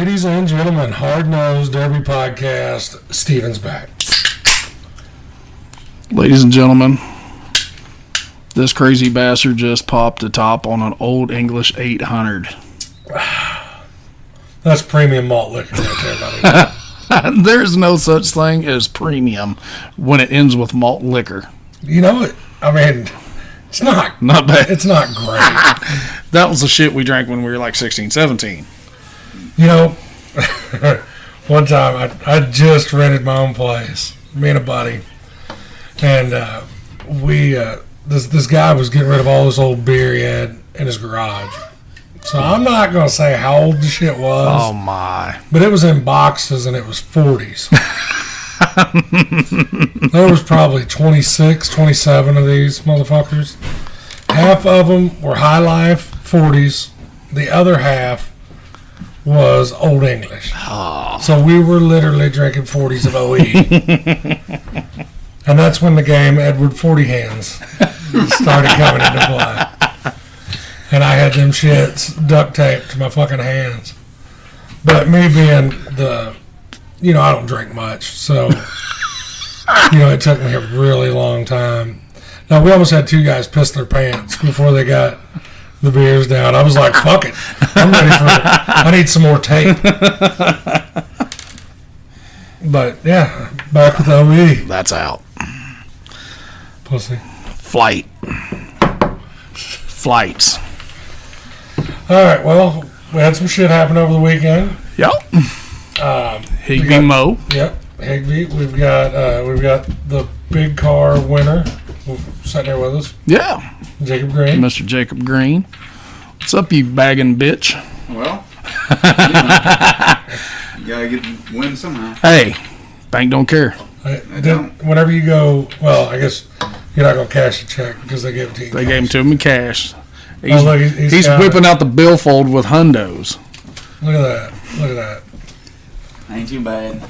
Ladies and gentlemen, Hard Nosed Derby Podcast, Steven's back. Ladies and gentlemen, this crazy bastard just popped the top on an Old English 800. That's premium malt liquor right there, buddy. There's no such thing as premium when it ends with malt liquor. You know what? I mean, it's not bad. It's not great. That was the shit we drank when we were like 16, 17. You know, one time I just rented my own place, me and a buddy, and this guy was getting rid of all this old beer he had in his garage. So I'm not going to say how old the shit was. Oh, my. But it was in boxes and it was 40s. There was probably 26, 27 of these motherfuckers. Half of them were High Life 40s. The other half was Old English. Oh. So we were literally drinking 40s of OE. And that's when the game Edward 40 Hands started coming into play. And I had them shits duct taped to my fucking hands. But me being I don't drink much. So, it took me a really long time. Now, we almost had two guys piss their pants before they got the beers down. I was like, fuck it. I'm ready for it. I need some more tape. But, yeah, back with OE. That's out. Pussy. Flights. All right, well, we had some shit happen over the weekend. Yep. Higbee Mo. Yep, Higbee. We've got the big car winner sitting there with us. Yeah. Jacob Green. Mr. Jacob Green. What's up, you bagging bitch? Well, you gotta win somehow. Hey, bank don't care. Whenever you go, well, I guess you're not going to cash the check because they gave it to you. They gave him to him in cash. He's whipping out the billfold with hundos. Look at that. Ain't too bad.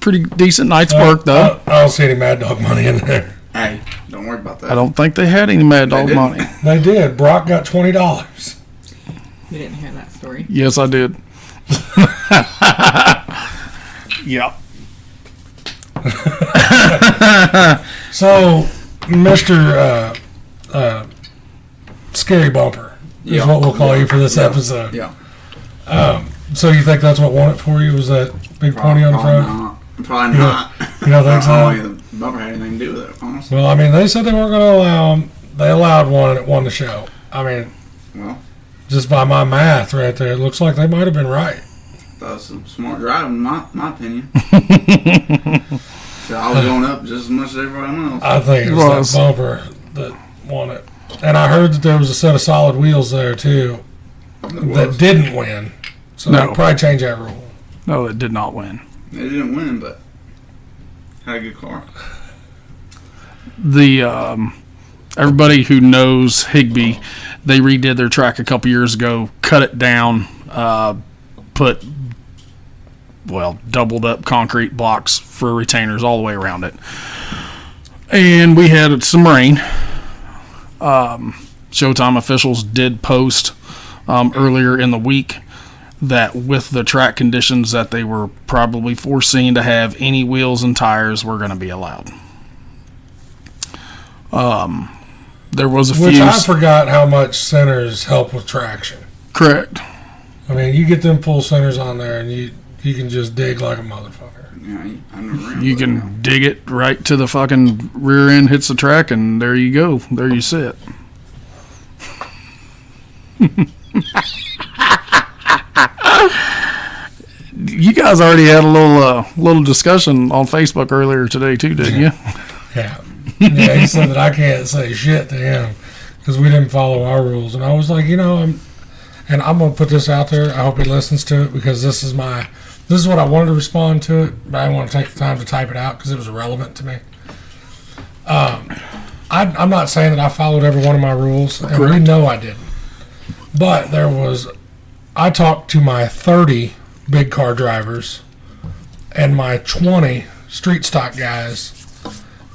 Pretty decent night's work, though. I don't see any Mad Dog money in there. Hey, don't worry about that. I don't think they had any Mad Dog money. They did. Brock got $20. You didn't hear that story. Yes, I did. Yep. So, Mr. Scary Bumper is what we'll call you for this episode. Yeah. So you think that's what won it for you? Was that big pony on the front? Probably not. You don't think so? I don't think the bumper had anything to do with it, honestly. Well, I mean, they said they weren't going to allow them. They allowed one and it won the show. I mean, just by my math right there, it looks like they might have been right. That was some smart driving, in my opinion. So I was going up just as much as everyone else. I think it was that bumper that won it. And I heard that there was a set of solid wheels there, too, that didn't win. So they'll probably change that rule. No, it did not win. They didn't win, but had a good car. Everybody who knows Higbee, they redid their track a couple years ago, cut it down, put doubled up concrete blocks for retainers all the way around it. And we had some rain. Showtime officials did post earlier in the week that with the track conditions that they were probably foreseeing to have, any wheels and tires were going to be allowed. There was a few. Which I forgot how much centers help with traction. Correct. I mean, you get them full centers on there and you can just dig like a motherfucker. Yeah, I never You can dig it right to the fucking rear end, hits the track, and there you go. There you sit. You guys already had a little discussion on Facebook earlier today too, didn't you? Yeah. Yeah, he said that I can't say shit to him because we didn't follow our rules. And I was like, I'm going to put this out there. I hope he listens to it because this is what I wanted to respond to it, but I didn't want to take the time to type it out because it was irrelevant to me. I'm not saying that I followed every one of my rules, and we know I didn't. But I talked to my 30 big car drivers and my 20 street stock guys,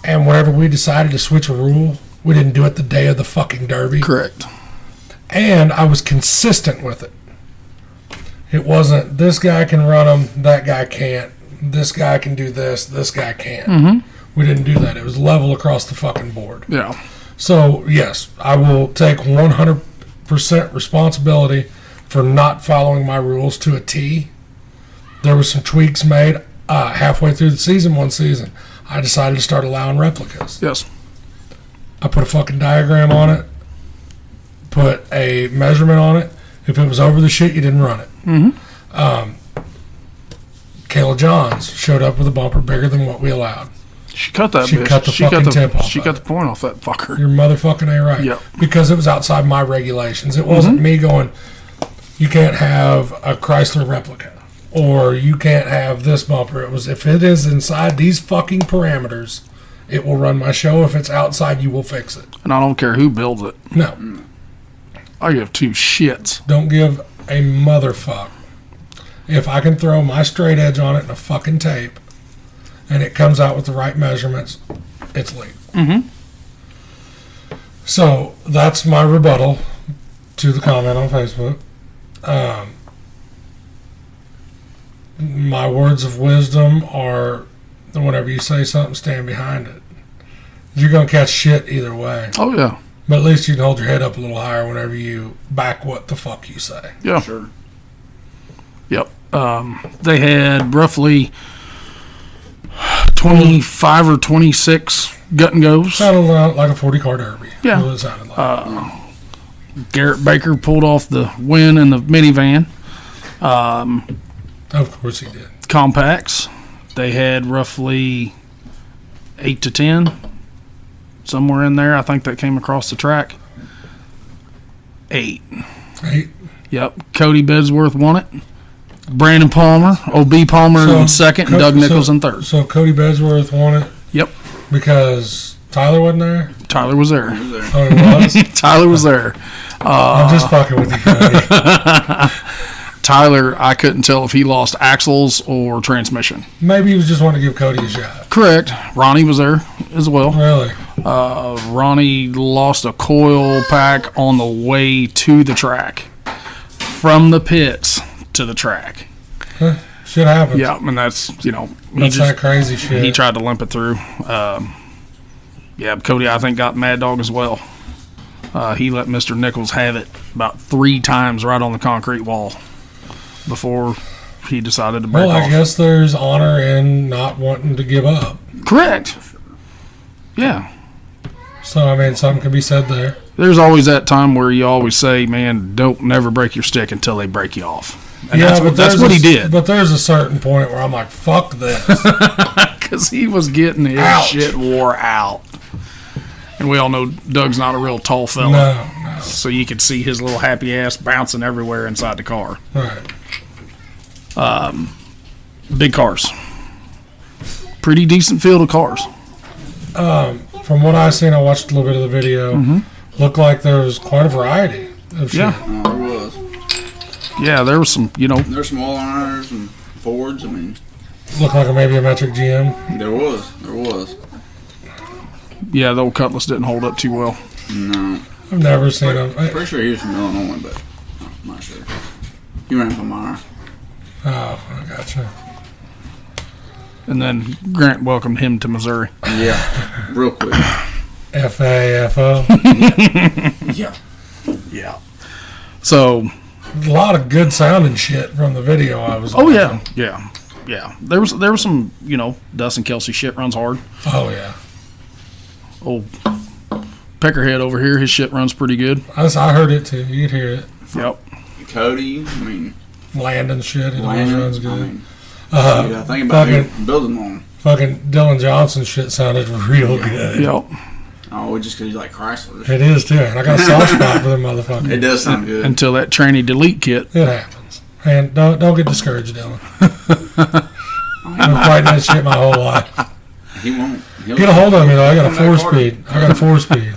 and whenever we decided to switch a rule, we didn't do it the day of the fucking Derby. Correct. And I was consistent with it. It wasn't, this guy can run them, that guy can't. This guy can do this guy can't. Mm-hmm. We didn't do that. It was level across the fucking board. Yeah. So, yes, I will take 100% responsibility for not following my rules to a T. There were some tweaks made halfway through the season, one season. I decided to start allowing replicas. Yes. I put a fucking diagram on it, put a measurement on it. If it was over the shit, you didn't run it. Mm-hmm. Kayla Johns showed up with a bumper bigger than what we allowed. She cut that She bitch. cut the fucking tip off She of cut it. the point off that fucker. You're motherfucking A right. Yep. Because it was outside my regulations. It wasn't me going, you can't have a Chrysler replica. Or you can't have this bumper. It was, if it is inside these fucking parameters, it will run my show. If it's outside, you will fix it. And I don't care who builds it. No. I give two shits. Don't give a motherfuck. If I can throw my straight edge on it and a fucking tape, and it comes out with the right measurements, it's legal. Mm-hmm. So that's my rebuttal to the comment on Facebook. My words of wisdom are, whenever you say something, stand behind it. You're going to catch shit either way. Oh, yeah. But at least you can hold your head up a little higher whenever you back what the fuck you say. Yeah. Sure. Yep. They had roughly 25 or 26 gut and goes. Sounded like a 40-car derby. Yeah. That's what it sounded like. Garrett Baker pulled off the win in the minivan. Of course he did. Compacts. They had roughly 8 to 10. Somewhere in there. I think that came across the track. 8. 8. Yep. Cody Bedsworth won it. Brandon Palmer, O.B. Palmer in second, and Doug Nichols in third. So Cody Bedsworth won it Yep. because Tyler wasn't there? Tyler was there. Oh, he was? Tyler was there. I'm just fucking with you, Cody. Tyler, I couldn't tell if he lost axles or transmission. Maybe he was just wanting to give Cody a shot. Correct. Ronnie was there as well. Really? Ronnie lost a coil pack on the way to the track. From the pits to the track. Shit happens. Yeah, and that's, That's that crazy shit. he tried to limp it through. Yeah, Cody, I think, got Mad Dog as well. He let Mr. Nichols have it about 3 times right on the concrete wall before he decided to break Well, off. I guess there's honor in not wanting to give up. Correct. Yeah. So, I mean, something can be said there. There's always that time where you always say, man, don't never break your stick until they break you off. And that's what he did. But there's a certain point where I'm like, fuck this. Because he was getting his Ouch. shit wore out. And we all know Doug's not a real tall fella. No. So you could see his little happy ass bouncing everywhere inside the car. Right. Big cars. Pretty decent field of cars. From what I've seen, I watched a little bit of the video. Looked like there was quite a variety of shit. Yeah. Oh, there was. Yeah, there was some, There's some All-Ironers and Fords. I mean, Looked like maybe a metric GM. there was. yeah, the old Cutlass didn't hold up too well. No. I've never seen them. Pretty sure he was from Illinois, but I'm not sure. He ran from Meyer. Oh, I gotcha. And then Grant welcomed him to Missouri. Yeah. Real quick. FAFO. Yeah. Yeah. So, A lot of good sounding shit from the video I was oh watching. yeah. There was some, Dustin Kelsey shit runs hard. Oh, yeah. Old Peckerhead over here, his shit runs pretty good. I heard it too. You could hear it. Yep. Cody, I mean, Landon shit. It always Landon, runs good. I mean, you gotta think about who building one. Fucking Dylan Johnson shit sounded real good. Yep. Oh, just because you like Chrysler. It is too. And I got a soft spot for them motherfuckers. It does sound good. Until that tranny delete kit. It happens. And don't get discouraged, Dylan. I've been fighting that shit my whole life. He won't. Get a hold of me though. I got a 4-speed. I got a 4-speed.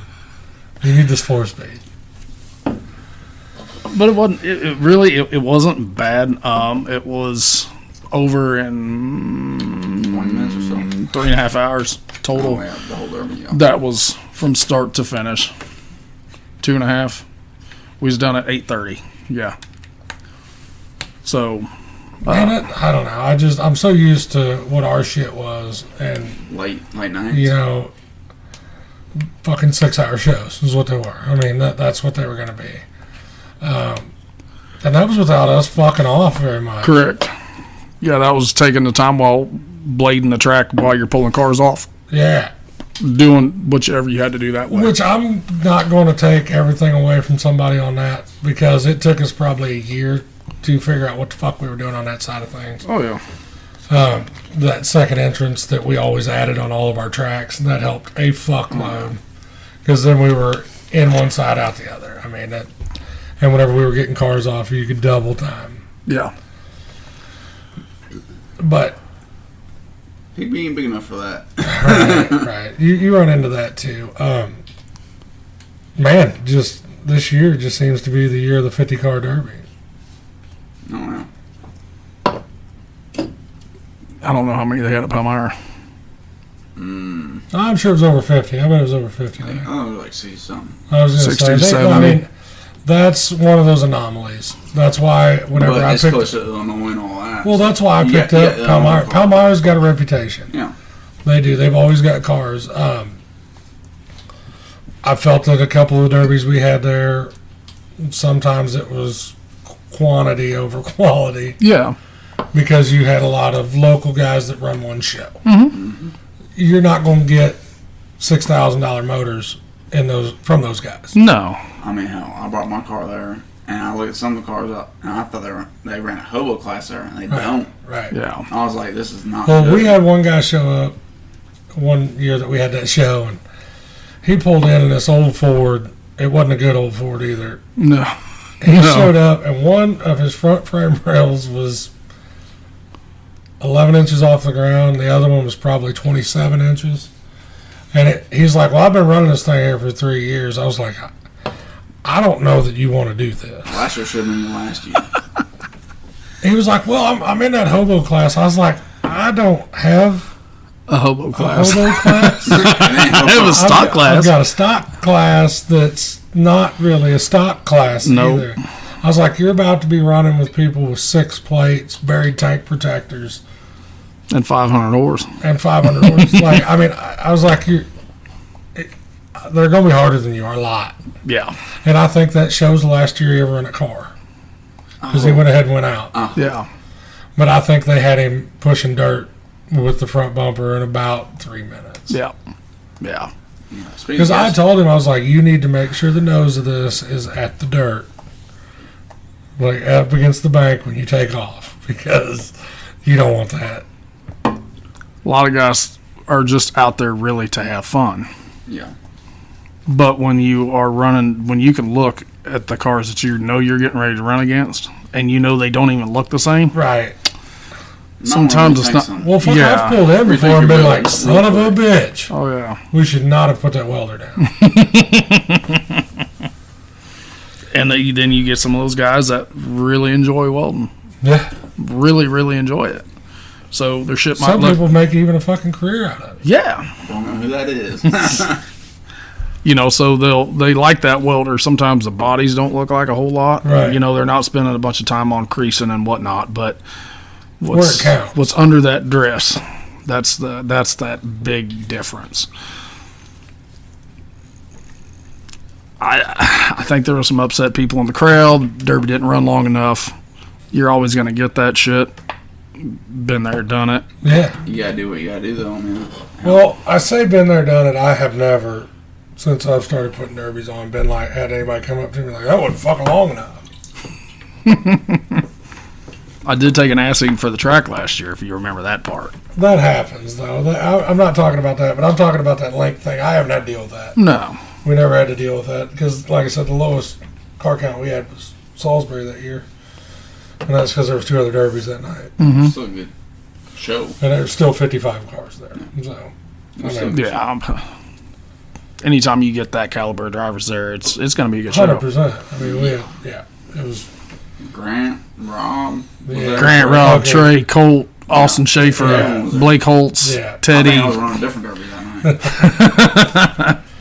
You need this 4-speed. But it wasn't. It really. It wasn't bad. It was over in 20 minutes or so. 3.5 hours total. Oh, yeah, the whole derby, yeah. That was from start to finish. 2.5. We was done at 8:30. Yeah. So, Man, I don't know. I'm so used to what our shit was, and late nights. you know, fucking 6-hour shows is what they were. I mean, that's what they were going to be. And that was without us fucking off very much. correct. Yeah, that was taking the time while blading the track while you're pulling cars off, Yeah. doing whichever you had to do that way. Which I'm not going to take everything away from somebody on that, because it took us probably a year to figure out what the fuck we were doing on that side of things. Oh, yeah. That second entrance that we always added on all of our tracks, that helped a fuckload, because then we were in one side, out the other. I mean, and whenever we were getting cars off, you could double time. Yeah. But Higbee ain't big enough for that. right. You run into that too. Man, just this year just seems to be the year of the 50-car derby. Oh, I don't know how many they had at Palmyra. I'm sure it was over 50. I bet it was over 50. I There. don't like see something. I was going to 60, say, I 70. mean, that's one of those anomalies. That's why whenever But I it's picked, close to Illinois and all that. well, that's why I You picked got- up yeah, Palmyra. Palmyra's got a reputation. Yeah. They do. They've always got cars. I felt that a couple of derbies we had there, sometimes it was quantity over quality, Yeah. because you had a lot of local guys that run one show. You're not going to get $6,000 motors from those guys. No. I mean, hell, I brought my car there, and I looked at some of the cars up, and I thought they ran a hobo class there, and they don't. Right. Yeah. I was like, this is not Well, good. we had one guy show up one year that we had that show, and he pulled in this old Ford. It wasn't a good old Ford either. No. He No. showed up, and one of his front frame rails was 11 inches off the ground. The other one was probably 27 inches. And he's like, well, I've been running this thing here for 3 years. I was like, I don't know that you want to do this. Last year should have been the last year. He was like, well, I'm in that hobo class. I was like, I don't have A hobo a class. hobo class. It was stock I've class. got a stock class that's not really a stock class Nope. either. I was like, you're about to be running with people with 6 plates, buried tank protectors, And 500 oars. and 500 horse. Like, I mean, I was like, they're going to be harder than you are, a lot. Yeah. And I think that shows the last year he ever in a car, because he went ahead and went out. Yeah. But I think they had him pushing dirt with the front bumper in about 3 minutes. Yeah. Yeah. Because I told him, I was like, you need to make sure the nose of this is at the dirt, like up against the bank when you take off, because you don't want that. A lot of guys are just out there really to have fun. Yeah. But when you are running, when you can look at the cars that you know you're getting ready to run against, and you know they don't even look the same, Right. sometimes it's not- Well, fuck, Yeah. I've pulled in before and been like, son of a bitch. oh yeah. We should not have put that welder down. And then you get some of those guys that really enjoy welding, Yeah. really, really enjoy it. So their shit might Some look, people make even a fucking career out of it. yeah. Don't know who that is. You know, so they like that welder. Sometimes the bodies don't look like a whole lot. Right. You know, they're not spending a bunch of time on creasing and whatnot, but Where it counts. what's under that dress, that's that big difference. I think there were some upset people in the crowd. Derby didn't run long enough. You're always going to get that shit. Been there, done it. Yeah. You gotta do what you gotta do, though, man. Well, I say been there, done it. I have never, since I've started putting derbies on, been like, had anybody come up to me like, that wasn't fucking long enough. I did take an assing for the track last year, if you remember that part. That happens, though. I'm not talking about that, but I'm talking about that length thing. I haven't had to deal with that. No. We never had to deal with that because, like I said, the lowest car count we had was Salisbury that year. And that's because there was 2 other derbies that night. Still a good show. And there were still 55 cars there. So, I Still mean, good Yeah. Anytime you get that caliber of drivers there, it's going to be a good show. 100%. I mean, we had, it was. Grant, Rob. was Yeah. there? Grant, Rob, Okay. Trey, Colt, Austin Schaefer, Yeah. Blake Holtz, Yeah. I Teddy. think I was running a different derby that night.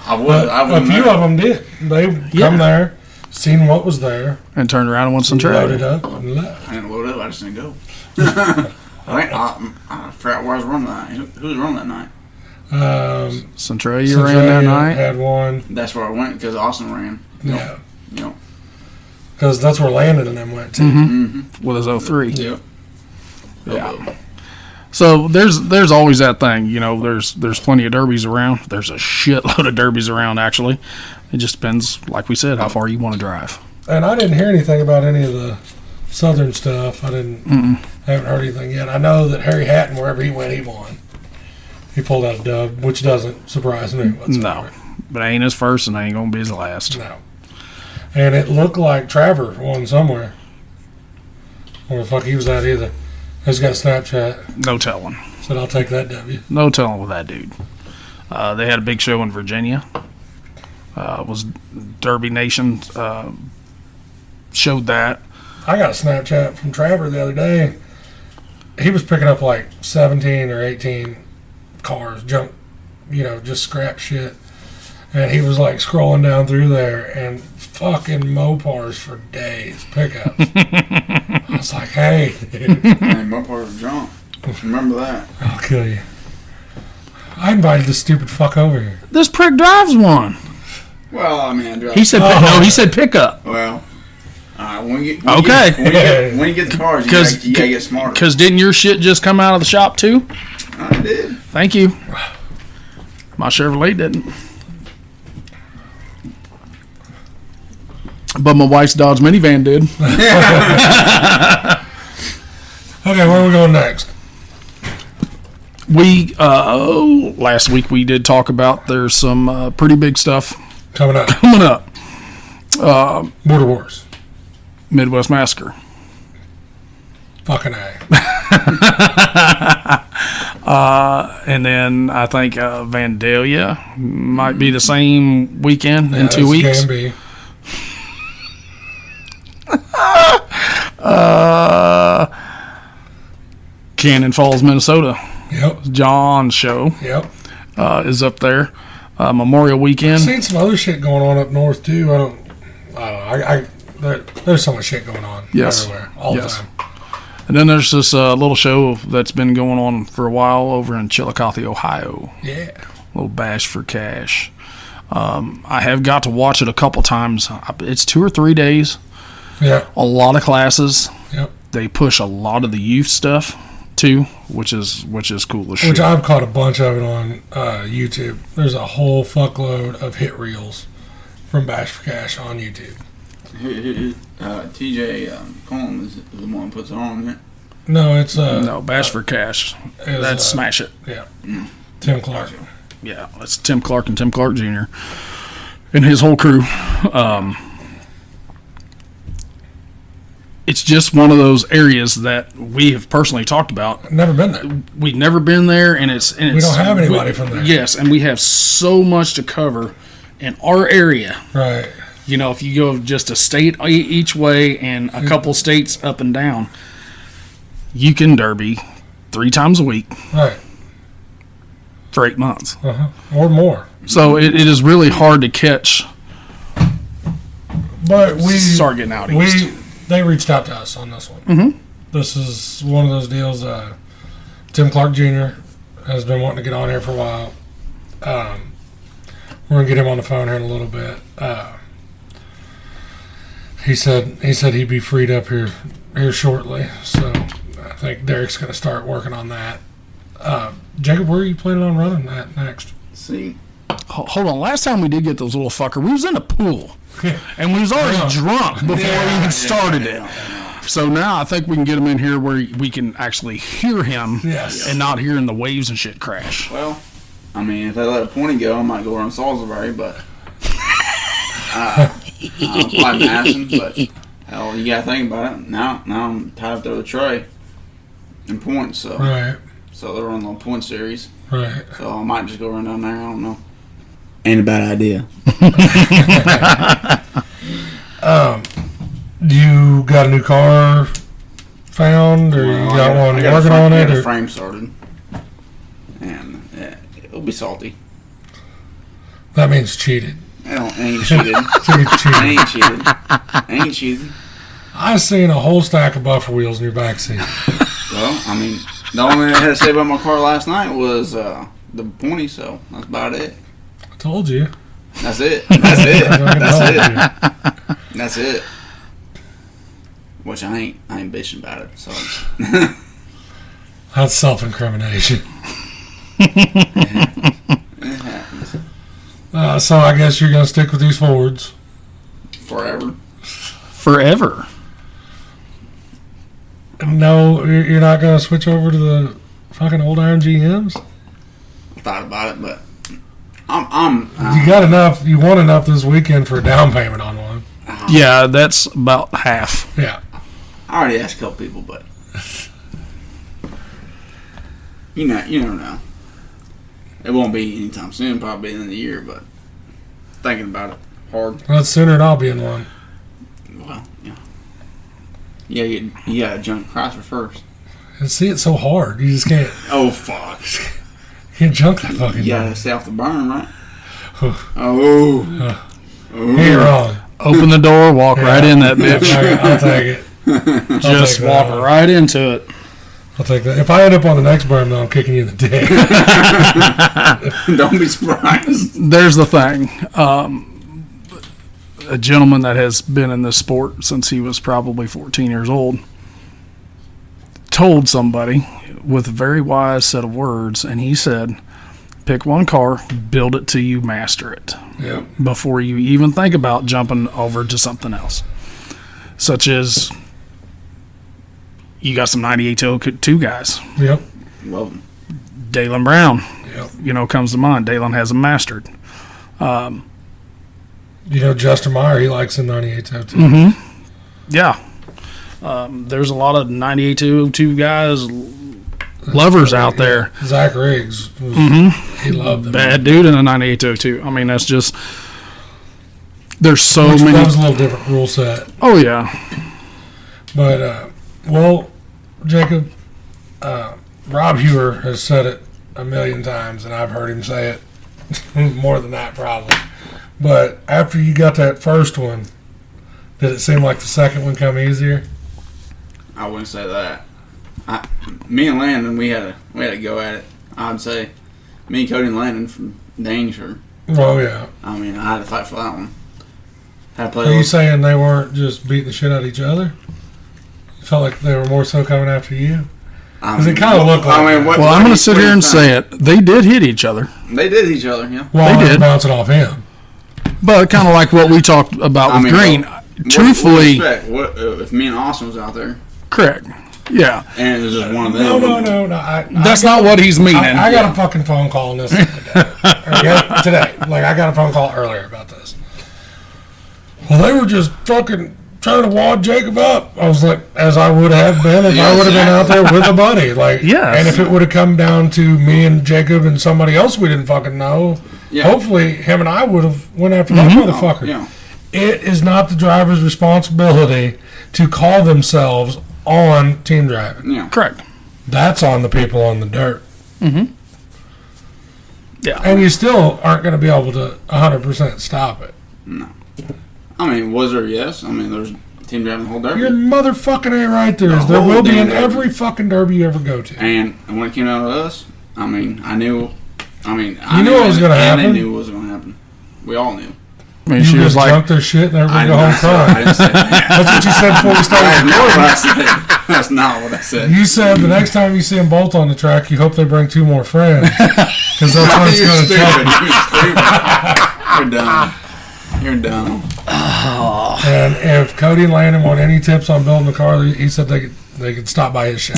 I would. But I a would. few of them did. They Yeah. come there, seen what was there, And turned around and won some loaded track. up, and left. I didn't load up. let us go. I forgot where I was running that night. Who was running that night? Centralia ran that night. Had one. That's where I went because Austin ran. Yeah. Yep. Because that's where Landon and them went to. Mm-hmm. With his 03. Yep. Yeah. So there's always that thing, there's plenty of derbies around. There's a shitload of derbies around, actually. It just depends, like we said, how far you want to drive. And I didn't hear anything about any of the southern stuff. I haven't heard anything yet. I know that Harry Hatton, wherever he went, he won. He pulled out a dub, which doesn't surprise me whatsoever. No, but ain't his first and ain't going to be his last. No. And it looked like Travers won somewhere. Where the fuck he was at either. He's got Snapchat. No telling. Said I'll take that W. No telling with that dude. They had a big show in Virginia. Was Derby Nation showed that. I got a Snapchat from Travers the other day. He was picking up like 17 or 18 cars, junk, just scrap shit. And he was like scrolling down through there and fucking Mopars for days, pickups. I was like, hey, dude. Man, Mopars are drunk. Remember that. I'll kill you. I invited this stupid fuck over here. This prick drives one. Well, I mean, I drive. He said pickup. Well, when you get the cars, you gotta get smarter. Because didn't your shit just come out of the shop too? I did. Thank you. My Chevrolet didn't. But my wife's Dodge minivan did. Okay, where are we going next? We last week we did talk about there's some pretty big stuff Coming up. Border Wars. Midwest Massacre. Fucking A. And then I think Vandalia might be the same weekend in 2 weeks. Can be. Cannon Falls, Minnesota. Yep. John's show Yep. is up there. Memorial I've weekend. seen some other shit going on up north too. I don't know. There's so much shit going on everywhere all the time. And then there's this little show that's been going on for a while over in Chillicothe, Ohio. Yeah. Little bash for cash. I have got to watch it a couple times. It's 2 or 3 days. Yeah. A lot of classes. Yep. They push a lot of the youth stuff too, which is cool as shit. Which I've caught a bunch of it on YouTube. There's a whole fuckload of hit reels from Bash for Cash on YouTube. TJ Coleman is the one who puts it on, isn't it? No, it's no Bash for Cash. That's Smash It. Yeah. Tim Clark. Yeah, that's Tim Clark and Tim Clark Jr. and his whole crew. It's just one of those areas that we have personally talked about. Never been there. We've never been there, and we don't have anybody from there. Yes, and we have so much to cover in our area. Right. If you go just a state each way and a couple states up and down, you can derby 3 times a week. Right. For 8 months. Or more. So it is really hard to catch. But we start getting out east. They reached out to us on this one. Mm-hmm. This is one of those deals. Tim Clark Jr. has been wanting to get on here for a while. We're gonna get him on the phone here in a little bit. He said he'd be freed up here shortly. So I think Derek's gonna start working on that. Jacob, where are you planning on running that next? See. Hold on. Last time we did get those little fucker, we was in a pool. And we was already drunk before we even started it. So now I think we can get him in here where we can actually hear him and not hearing the waves and shit crash. Well, I mean, if I let a pony go, I might go around Salisbury, but I'm probably passing. But hell, you gotta think about it. Now I'm tied up there with Trey in points, so they're on the point series. Right. So I might just go run down there. I don't know. Ain't a bad idea. You got a new car found, or you got one working on it? I got a frame started, and it'll be salty. That means cheated. I ain't cheated. I ain't cheated. I seen a whole stack of buffer wheels in your backseat. Well, I mean, the only thing I had to say about my car last night was the pointy, so that's about it. I told you. That's it. That's it. That's it. That's it. Which I ain't bitching about it. So That's self-incrimination. it happens So I guess you're gonna stick with these Fords. forever. No, you're not gonna switch over to the fucking old iron GMs. I thought about it, but I'm You got enough. You want enough this weekend for a down payment on one. Yeah, that's about half. Yeah. I already asked a couple people, but you never know. It won't be anytime soon, probably in the year, but thinking about it hard. Well, sooner than I'll be in one. Well, yeah. Yeah, you got to junk Chrysler first. And see, it's so hard. You just can't. Oh, fuck. You can't junk that fucking You got to thing. stay off the burn, right? Oh. You're wrong. Open the door, walk right in that bitch. I'll take it. Just take walk that. right into it. I'll take that. If I end up on the next berm, though, I'm kicking you in the dick. Don't be surprised. There's the thing. A gentleman that has been in this sport since he was probably 14 years old told somebody with a very wise set of words, and he said, pick one car, build it till you master it. Yep. Before you even think about jumping over to something else. Such as, you got some 9802 guys. Yep. Well, Dalen Brown, Yep. Comes to mind. Dalen has them mastered. Justin Meyer, he likes the 9802. Mm-hmm. Yeah. There's a lot of 9802 guys, lovers out there. Zach Riggs, he loved them. Bad dude in a 9802. I mean, that's just, there's so Which many. That was a little different rule set. Oh, yeah. But, Jacob, Rob Hewer has said it a million times, and I've heard him say it more than that probably. But after you got that first one, did it seem like the second one come easier? I wouldn't say that. Me and Landon, we had a go at it. I'd say me and Cody and Landon from Danger. Oh, yeah. I mean, I had to fight for that one. Had to play. Are you saying they weren't just beating the shit out of each other? You felt like they were more so coming after you? Because it kind of looked like that. Well, I'm going to sit here and say it. They did hit each other. They did each other, yeah. Well, they did. Bouncing off him. But kind of like what we talked about with Green. Truthfully. What if me and Austin was out there? Correct. Yeah. And it was just one of them. No. That's not what he's meaning. I got a fucking phone call on this today. Like, I got a phone call earlier about this. Well, they were just fucking trying to wad Jacob up. I was like, as I would have been if I would have been out there with a buddy. Like, yes. And if it would have come down to me and Jacob and somebody else we didn't fucking know, hopefully him and I would have went after that motherfucker. Yeah. It is not the driver's responsibility to call themselves on team driving. Yeah. Correct. That's on the people on the dirt. Mm-hmm. Yeah. And you still aren't going to be able to 100% stop it. No. I mean, was there? Yes. I mean, there's team driving the whole derby. You're motherfucking ain't right there. There will be in every fucking derby you ever go to. And when it came down to us, I mean, I knew. I mean, You knew what was going to happen. And they knew what was going to happen. We all knew. I mean, You she was just like, jumped their shit and everybody go home I crying. didn't say that. That's what you said before we started That's not recording. what I said. That's not what I said. You said the next time you see them both on the track, you hope they bring two more friends. Because that's what it's You're going to stupid. take. You're dumb. You're dumb. And if Cody and Landon want any tips on building the car, he said they could stop by his shop.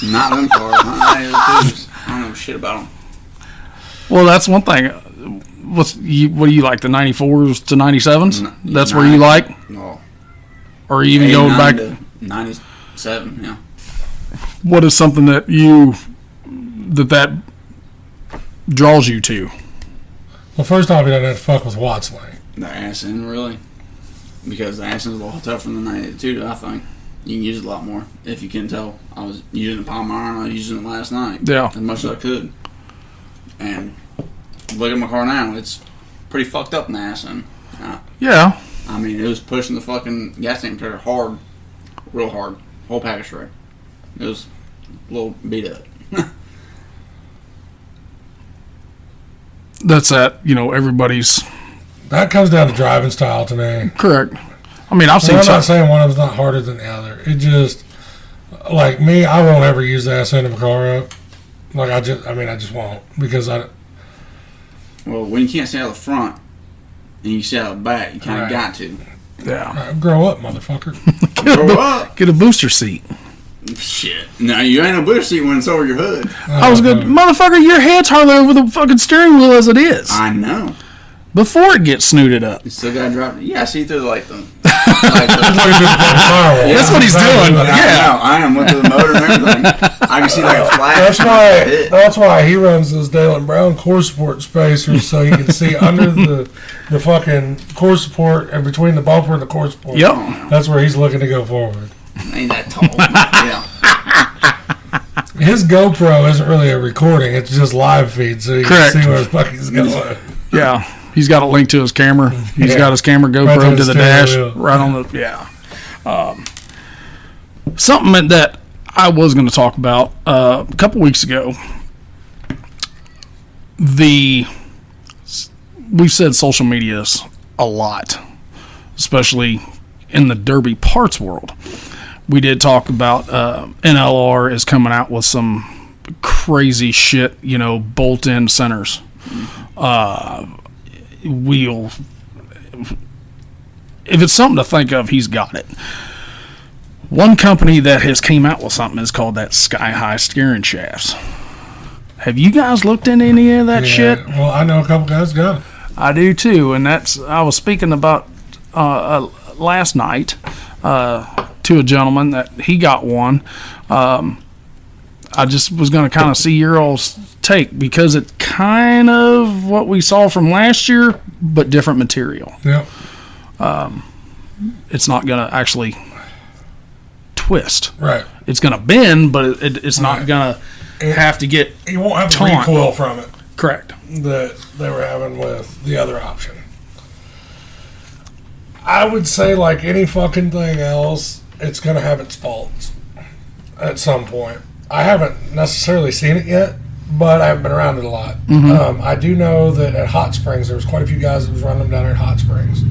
Not them cars. Not any of the tubes. I don't know shit about them. well, that's one thing. What do you like, the 94s to 97s? That's where you like? No. Or even go back? To 97, yeah. What is something that that draws you to? Well, first off, he doesn't have to fuck with Wattsway. The Aston, really. Because the Aston's a lot tougher than the 92, I think. You can use it a lot more. If you can tell. I was using the palm iron. I was using it last night. Yeah. As much as I could. And look at my car now. It's pretty fucked up in the Aston. Yeah. I mean, it was pushing the fucking gas tank trailer hard, real hard, whole package tray. It was a little beat up. That's that. Everybody's That comes down to driving style to me. correct. I mean, I've seen I'm not saying one of them's not harder than the other. It just, like me, I won't ever use the ass end of a car up. Like I just won't because I. Well, when you can't see out the front and you see out the back, you kind of got to. Yeah. Grow up, motherfucker. Grow up. Get a booster seat. Shit. No, you ain't no booster seat when it's over your hood. I was good. Motherfucker, your head's hardly over the fucking steering wheel as it is. I know. Before it gets snooted up. You still gotta drop it. Yeah, I see through the That's That's what he's doing. Yeah. I am with the motor and everything. I can see like a flash. That's why he runs those Dale and Brown core support spacers so you can see under the fucking core support and between the bumper and the core support. Yep. That's where he's looking to go forward. Ain't that tall. Yeah. His GoPro isn't really a recording; it's just live feed, so you Correct. can see where the fuck he's going. Yeah. He's got a link to his camera. He's got his camera Right GoPro to to the the dash. steering wheel. Right on the, yeah. Something that I was going to talk about a couple weeks ago. We've said social media is a lot, especially in the Derby parts world. We did talk about NLR is coming out with some crazy shit, bolt-in centers. If it's something to think of, he's got it. One company that has came out with something is called that Sky High steering shafts. Have you guys looked into any of that shit? Well, I know a couple guys got it. I do too, and I was speaking about last night to a gentleman that he got one. I just was going to kind of see your all's take because it's kind of what we saw from last year, but different material. Yep. It's not going to actually twist. Right. It's going to bend, but it's not going to have to get You won't have the taunt. recoil from it Correct. that they were having with the other option. I would say, like any fucking thing else, it's going to have its faults at some point. I haven't necessarily seen it yet, but I've been around it a lot. I do know that at Hot Springs, there was quite a few guys that was running them down there at Hot Springs.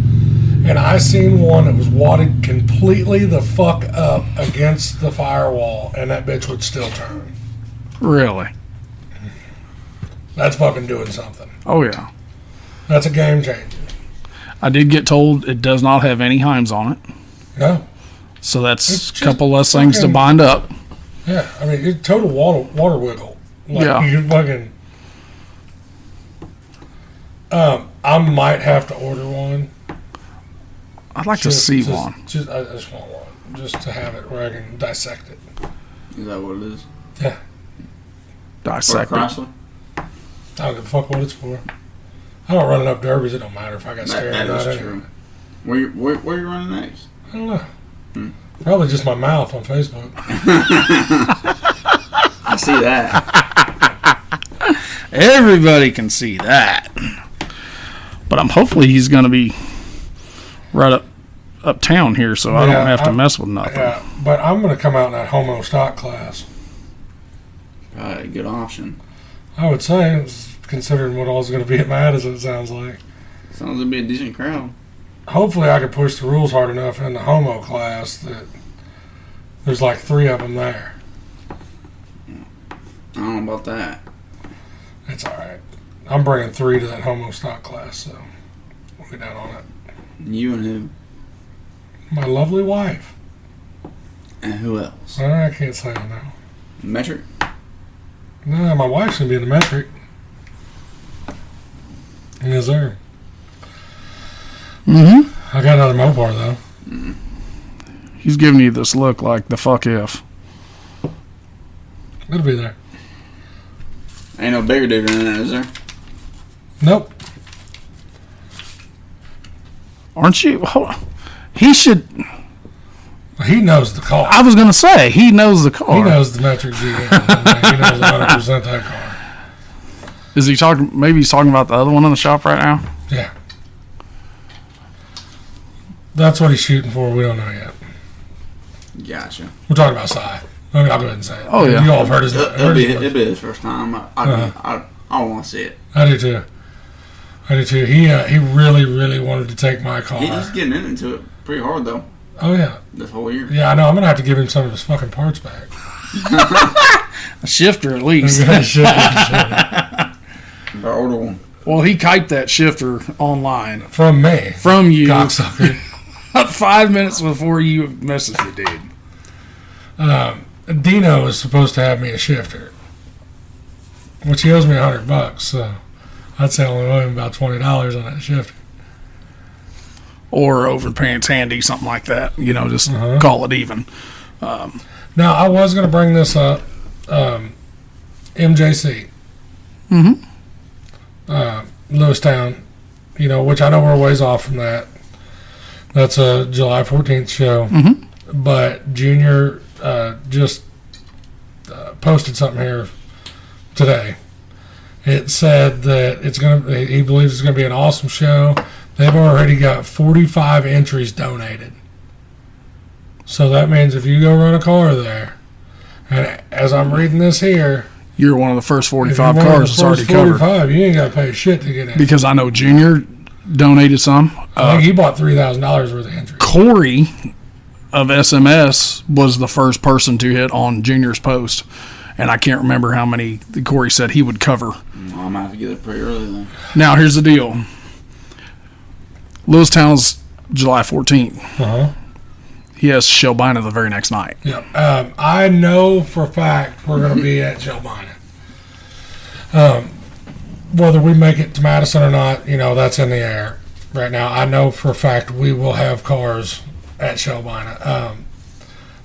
And I seen one that was wadded completely the fuck up against the firewall, and that bitch would still turn. Really? That's fucking doing something. Oh, yeah. That's a game changer. I did get told it does not have any Heims on it. No. So that's It's a just couple less things to fucking- bind up. Yeah, I mean, it's total water wiggle. Like, Yeah. you fucking... I might have to order one. I'd like to see one. I just want one. Just to have it where I can dissect it. Is that what it is? Yeah. For Dissect it. Chrysler? I don't give a fuck what it's for. I don't run enough derbies. It don't matter if I got scared That or not. is Anyway. true. Where you running next? I don't know. Probably just my mouth on Facebook. I see that. Everybody can see that. But hopefully he's going to be right uptown here, so I don't have to mess with nothing. Yeah, but I'm going to come out in that homo stock class. Probably a good option. I would say, it's considering what all's going to be at Madison, it sounds like. Sounds like be a decent crowd. Hopefully I can push the rules hard enough in the homo class that there's like 3 of them there. I don't know about that. It's alright. I'm bringing 3 to that homo stock class, so we'll get down on it. You and who? My lovely wife. And who else? I can't say I know. Metric? No, my wife's going to be in the metric. Yes, sir. Mm-hmm. I got another Mopar, though. He's giving you this look like the fuck if. It'll be there. Ain't no bigger dude than that, is there? Nope. Aren't you? Hold on. He should. He knows the car. I was going to say, he knows the car. He knows the metric GM. He knows 100% that car. Is he talking? Maybe he's talking about the other one in the shop right now. Yeah. That's what he's shooting for. We don't know yet. Gotcha. We're talking about Cy. I mean, I'll go ahead and say it. Oh, yeah. You all have heard his It'll be his first time. I want to see it. I do too. He really, really wanted to take my car. He's getting into it pretty hard, though, Oh, yeah. this whole year. Yeah, I know. I'm going to have to give him some of his fucking parts back. A shifter, at least. The older one. Well, he kiped that shifter online From me. from you Cocksucker. 5 minutes before you messaged the dude. Dino is supposed to have me a shifter, which he owes me $100, so I'd say I only owe him about $20 on that shifter. Or over the pants handy, something like that. You know, just call it even. Now, I was going to bring this up. MJC. Lewistown, which I know we're ways off from that. That's a July 14th show. But Junior just posted something here today. It said that he believes it's going to be an awesome show. They've already got 45 entries donated. So that means if you go run a car there, and as I'm reading this here, You're one of the first 45 if you're one of cars the that's already first covered. 45, you ain't got to pay shit to get in. Because I know Junior donated some. I think he bought $3,000 worth of entries. Corey of SMS was the first person to hit on Junior's post. And I can't remember how many Corey said he would cover. Well, I'm going to have to get it pretty early then. Now, here's the deal. Lewistown's July 14th. He has Shelbina the very next night. Yeah. I know for a fact we're going to be at Shelbina. Whether we make it to Madison or not, that's in the air right now. I know for a fact we will have cars at Shelbina.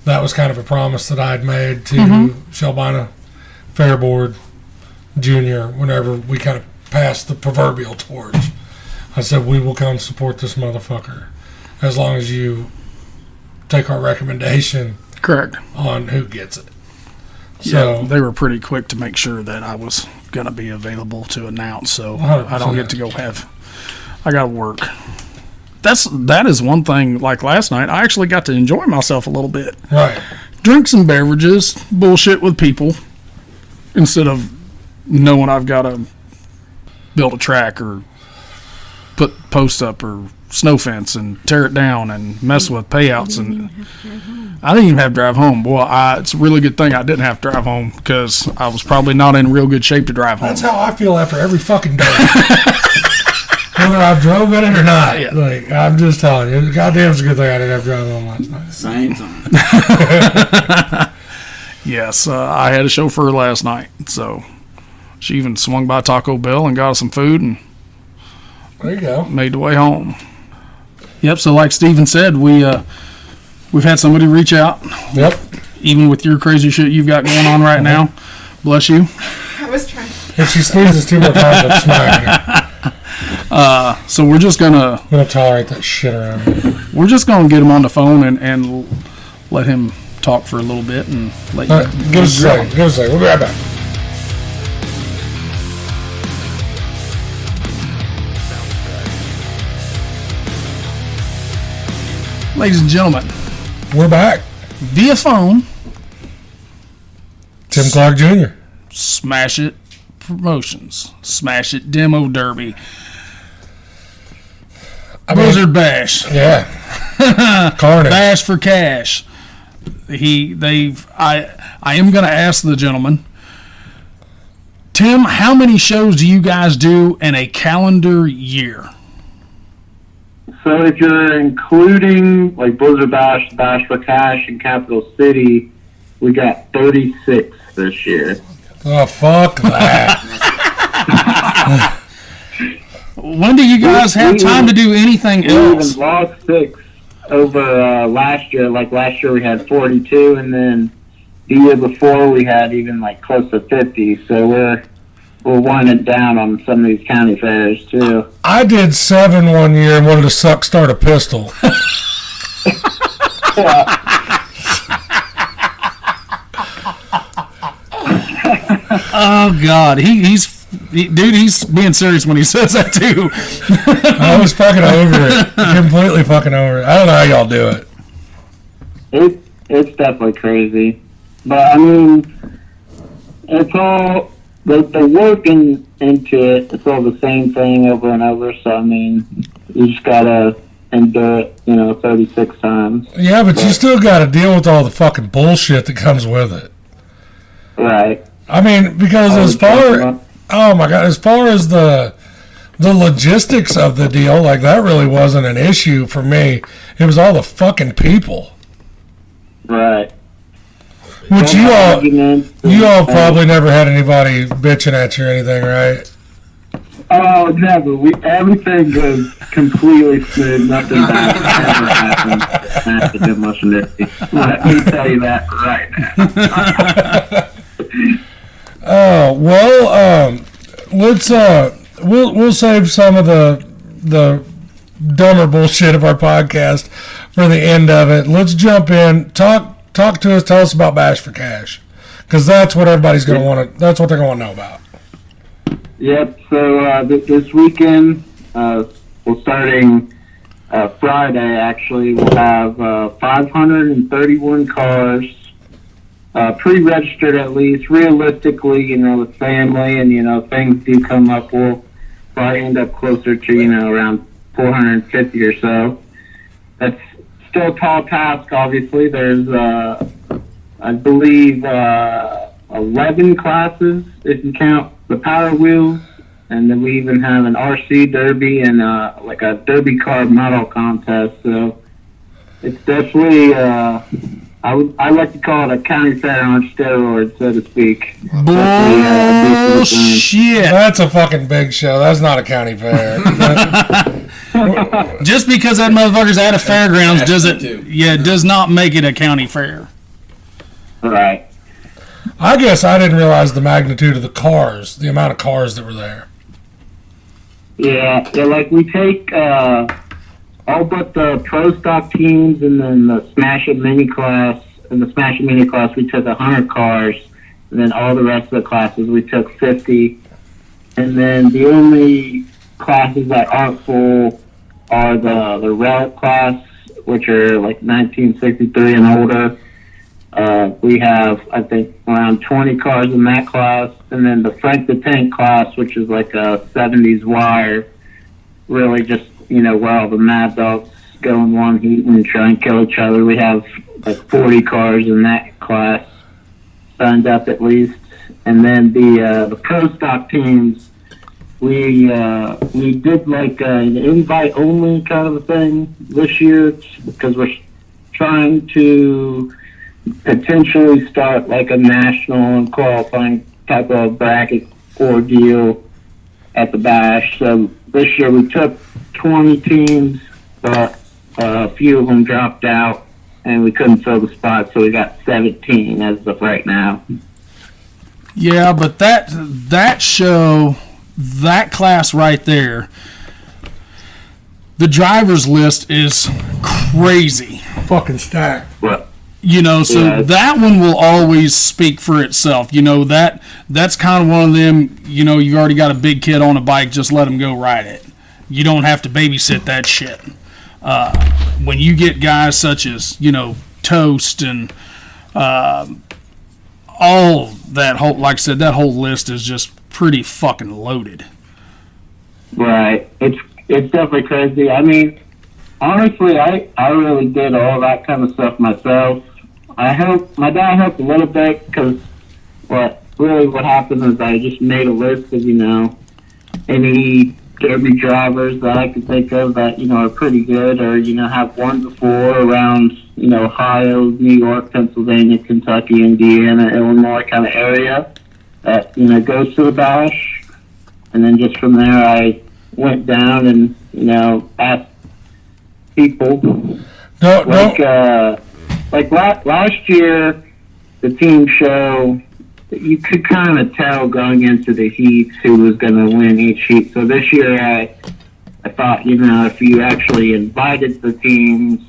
That was kind of a promise that I had made to Shelbina Fair Board Junior whenever we kind of passed the proverbial torch. I said, we will come support this motherfucker as long as you take our recommendation Correct. on who gets it. So So, they were pretty quick to make sure that I was going to be available to announce. So I don't get to go I got to work. That is one thing. Like last night, I actually got to enjoy myself a little bit. right. Drink some beverages, bullshit with people, instead of knowing I've got to build a track or put posts up or snow fence and tear it down and mess with payouts. And I didn't even have to drive home. Boy, it's a really good thing I didn't have to drive home because I was probably not in real good shape to drive home. That's how I feel after every fucking day. Whether I drove in it or not. Yeah. Like, I'm just telling you. Goddamn, it's a good thing I didn't have to drive home last night. Same time. Yes, I had a chauffeur last night, so she even swung by Taco Bell and got us some food and There you go. made the way home. Yep. So, like Steven said, we've had somebody reach out, Yep. even with your crazy shit you've got going on right now. Bless you. I was trying. If she sneezes 2 more times, I'm smacking her. So we're just gonna I'm going to tolerate that shit around me. get him on the phone and let him talk for a little bit and let you. All right, give us a second. We'll be right back. Ladies and gentlemen, We're back. via phone, Tim Clark Jr. Smash It Promotions, Smash It Demo Derby, Blizzard Bash, Yeah. Carnage. Bash for Cash. I am going to ask the gentleman, Tim, how many shows do you guys do in a calendar year? So if you're including like Blizzard Bash, Bash for Cash, and Capital City, we got 36 this year. Oh, fuck that. When do you guys have time to do anything We even else? lost 6 over last year. Like last year we had 42, and then the year before we had even like close to 50. So we're winding down on some of these county fairs too. I did 7 one year and wanted to start a pistol. Oh God, he's Dude, he's being serious when he says that, too. I was fucking over it. Completely fucking over it. I don't know how y'all do it. It's definitely crazy. But, I mean, it's all, the work into it, it's all the same thing over and over. So, I mean, you just got to endure it, 36 times. Yeah, but you still got to deal with all the fucking bullshit that comes with it. Right. I mean, because as far as the logistics of the deal, like, that really wasn't an issue for me. It was all the fucking people. Right. Which you all probably never had anybody bitching at you or anything, right? Oh, never. Everything goes completely smooth. Nothing bad ever happens after Demolition Derby. Let me tell you that right now. Oh, well, we'll save some of the dumber bullshit of our podcast for the end of it. Let's jump in. Talk to us. Tell us about Bash for Cash, because that's what everybody's gonna want to. That's what they're gonna know about. Yep. So this weekend, starting Friday, actually, we'll have 531 cars. Pre-registered at least. Realistically, with family and, things do come up, we'll probably end up closer to, around 450 or so. That's still a tall task, obviously. There's, I believe, 11 classes, if you count the Power Wheels. And then we even have an RC Derby and, like a Derby car model contest. So it's definitely, I like to call it a county fair on steroids, so to speak. Bullshit. That's a fucking big show. That's not a county fair. Just because that motherfucker's at a fairgrounds does not make it a county fair. Right. I guess I didn't realize the magnitude of the cars, the amount of cars that were there. Yeah, like we take all but the pro stock teams and then the Smash It Mini class. In the Smash It Mini class, we took 100 cars, and then all the rest of the classes, we took 50. And then the only classes that aren't full are the relic class, which are like 1963 and older. We have, I think, around 20 cars in that class. And then the Frank the Tank class, which is like a 70s wire, really just, where all the Mad Dogs go in one heat and try and kill each other. We have like 40 cars in that class signed up at least. And then the pro stock teams, we did like an invite only kind of a thing this year because we're trying to potentially start like a national qualifying type of bracket ordeal at the Bash. So this year we took 20 teams, but a few of them dropped out and we couldn't fill the spot, so we got 17 as of right now. Yeah, but that show, that class right there, the driver's list is crazy. Fucking stacked. Well, that one will always speak for itself. That's kind of one of them, you've already got a big kid on a bike, just let him go ride it. You don't have to babysit that shit. When you get guys such as, Toast and all that whole, like I said, that whole list is just pretty fucking loaded. Right. It's definitely crazy. I mean, honestly, I really did all that kind of stuff myself. My dad helped a little bit because what happened is I just made a list of, any Derby drivers that I could think of that, are pretty good or, have won before around, Ohio, New York, Pennsylvania, Kentucky, Indiana, Illinois kind of area that, goes to the Bash. And then just from there, I went down and, asked people. Like last year, the team show, you could kind of tell going into the heats who was going to win each heat. So this year, I thought, if you actually invited the teams,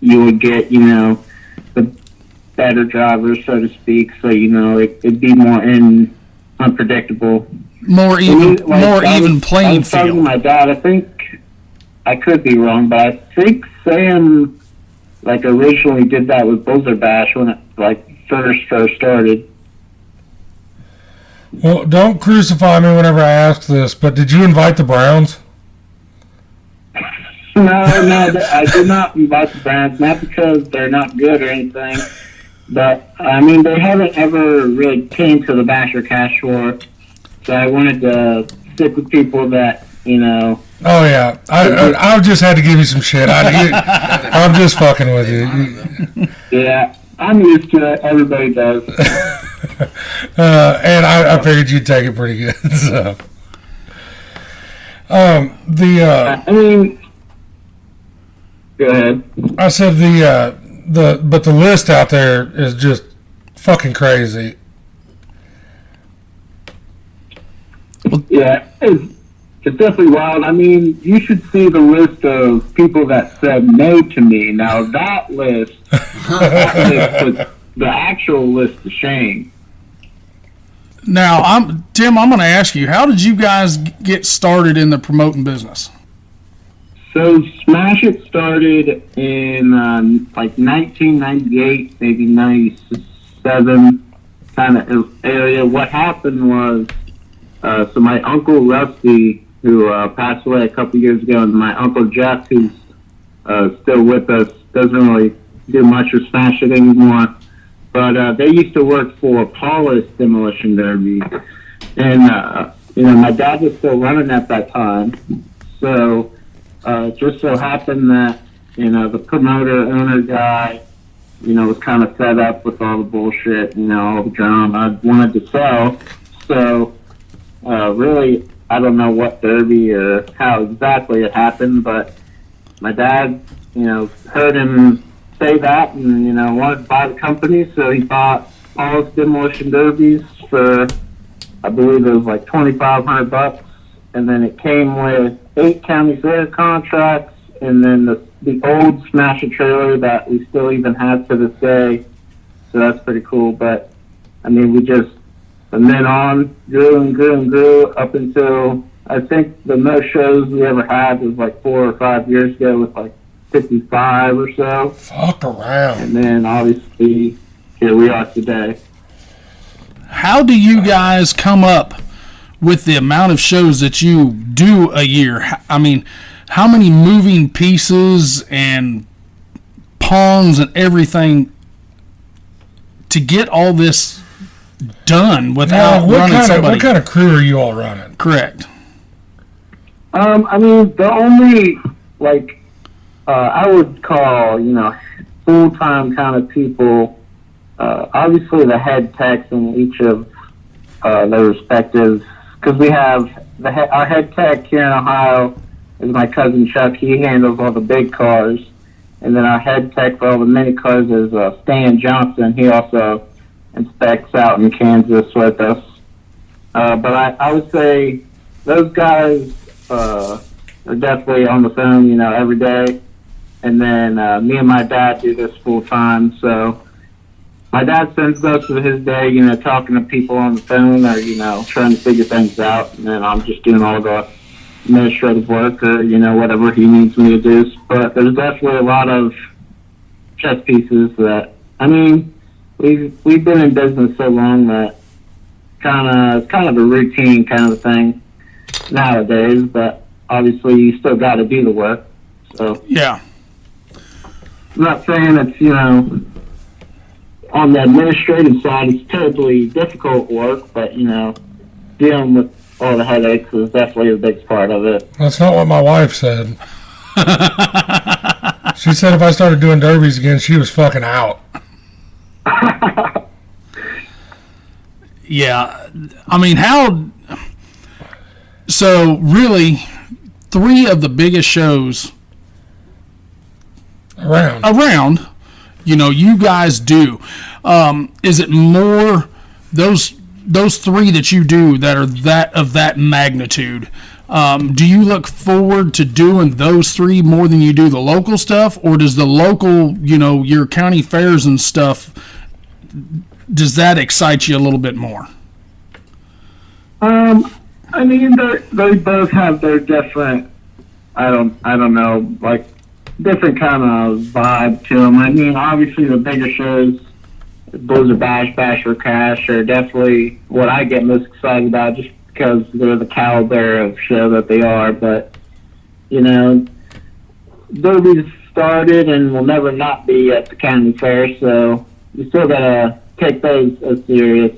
you would get, the better drivers, so to speak. So, it'd be more unpredictable. more even I playing was talking to field. my dad. I think I could be wrong, but I think Sam originally did that with Buzzard Bash when it first started. Well, don't crucify me whenever I ask this, but did you invite the Browns? No, I did not invite the Browns, not because they're not good or anything, but I mean they haven't ever really came to the Basher Cash War, so I wanted to stick with people that Oh yeah, I just had to give you some shit. I'm just fucking with you. Yeah, I'm used to it. Everybody does. And I figured you'd take it pretty good. So, I mean, go ahead. I said but the list out there is just fucking crazy. Yeah, it's definitely wild. I mean, you should see the list of people that said no to me. Now that list puts the actual list to shame. Now, Tim, I'm going to ask you, how did you guys get started in the promoting business? So Smash It started in 1998, maybe 97 kind of area. What happened was, so my uncle Rusty, who passed away a couple years ago, and my uncle Jeff, who's still with us, doesn't really do much with Smash It anymore. But they used to work for Paulus Demolition Derby, and my dad was still running at that time. So it just so happened that the promoter owner guy, was kind of fed up with all the bullshit, all the drama. I wanted to sell, so really I don't know what derby or how exactly it happened, but my dad, heard him say that and, wanted to buy the company, so he bought Paul's Demolition Derbies for, I believe it was like $2,500, and then it came with 8 county fair contracts, and then the old Smash It trailer that we still even have to this day, so that's pretty cool. But I mean, we just from then on grew and grew and grew up until I think the most shows we ever had was like 4 or 5 years ago with like 55 or so. Fuck around. And then obviously here we are today. How do you guys come up with the amount of shows that you do a year? I mean, how many moving pieces and pawns and everything to get all this done without running somebody? What kind of crew are you all running? Correct. I mean, the only, I would call, full-time kind of people, obviously the head techs in each of their respective, because we have our head tech here in Ohio is my cousin Chuck. He handles all the big cars. And then our head tech for all the mini cars is Stan Johnson. He also inspects out in Kansas with us. But I would say those guys are definitely on the phone, every day. And then me and my dad do this full time. So my dad spends most of his day, talking to people on the phone or, trying to figure things out. And then I'm just doing all the administrative work or, whatever he needs me to do. But there's definitely a lot of chess pieces that, I mean, we've been in business so long that it's kind of a routine kind of thing nowadays, but obviously you still got to do the work. So yeah, I'm not saying it's, on the administrative side, it's terribly difficult work, but, dealing with all the headaches is definitely a big part of it. That's not what my wife said. She said if I started doing derbies again, she was fucking out. Yeah. I mean, so really 3 of the biggest shows around, you guys do. Is it more those 3 that you do that are that magnitude? Do you look forward to doing those 3 more than you do the local stuff, or does the local, your county fairs and stuff, does that excite you a little bit more? I mean, they both have their different. I don't know, like different kind of vibe to them. I mean, obviously the bigger shows, Blizzard Bash, Bash for Cash, are definitely what I get most excited about, just because they're the caliber of show that they are. But you know, Derby's started and will never not be at the county fair, so you still gotta take those as serious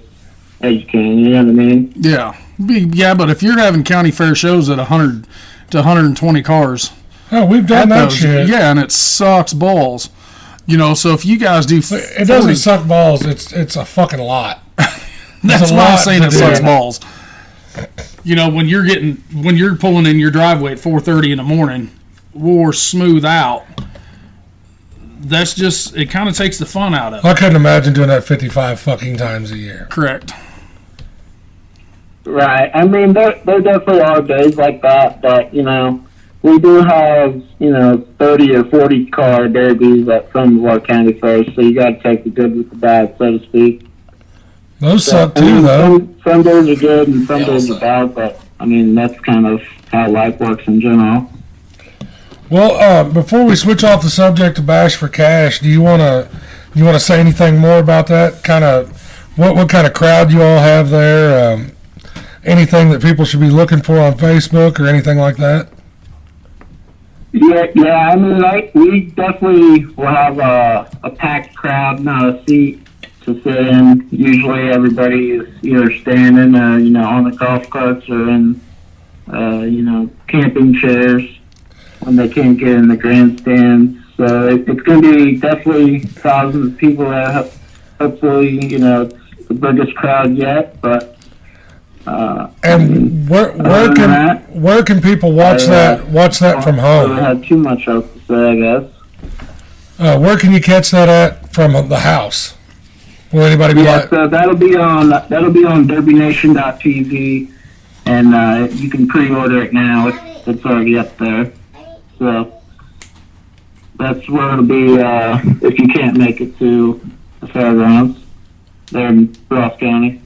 as you can. You know what I mean? Yeah. Yeah, but if you're having county fair shows at 100 to 120 cars, Oh, we've done that shit. yeah, and it sucks balls. You know, so if you guys do, It doesn't suck balls. It's a fucking lot. that's a why I'm lot saying to it do. sucks balls. You know, when you're pulling in your driveway at 4:30 in the morning, or smooth out. That's just, it kind of takes the fun out of it. I couldn't imagine doing that 55 fucking times a year. Correct. Right. I mean, there definitely are days like that, but, you know, we do have, 30 or 40 car derbies at some of our county fairs, so you got to take the good with the bad, so to speak. Those suck I mean, too, though. Some days are good and some They all days are suck. bad, but, I mean, that's kind of how life works in general. Well, before we switch off the subject of Bash for Cash, do you want to say anything more about that? Kind of what kind of crowd you all have there? Anything that people should be looking for on Facebook or anything like that? Yeah. I mean, we definitely will have a packed crowd, not a seat to sit in. Usually, everybody is either standing or on the golf carts or in camping chairs when they can't get in the grandstands. So it's going to be definitely thousands of people there. Hopefully, it's the biggest crowd yet, but. And where can people watch that from I home? don't have too much else to say, I guess. Where can you catch that at from the house? Will anybody be Yeah, like? so that'll be on DerbyNation.tv, and you can pre-order it now. It's already up there. So that's where it'll be if you can't make it to the fairgrounds there in Ross County.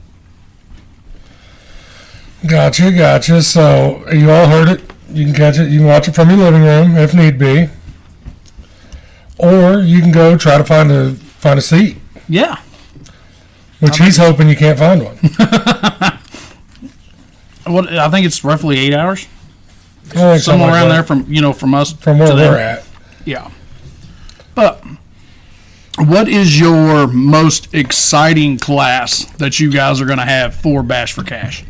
Gotcha. So you all heard it. You can catch it. You can watch it from your living room if need be, or you can go try to find a seat, Yeah. which he's hoping you can't find one. What, I think it's roughly 8 hours. I think Somewhere something like around that. there from us from where to them. we're at. Yeah. But what is your most exciting class that you guys are going to have for Bash for Cash?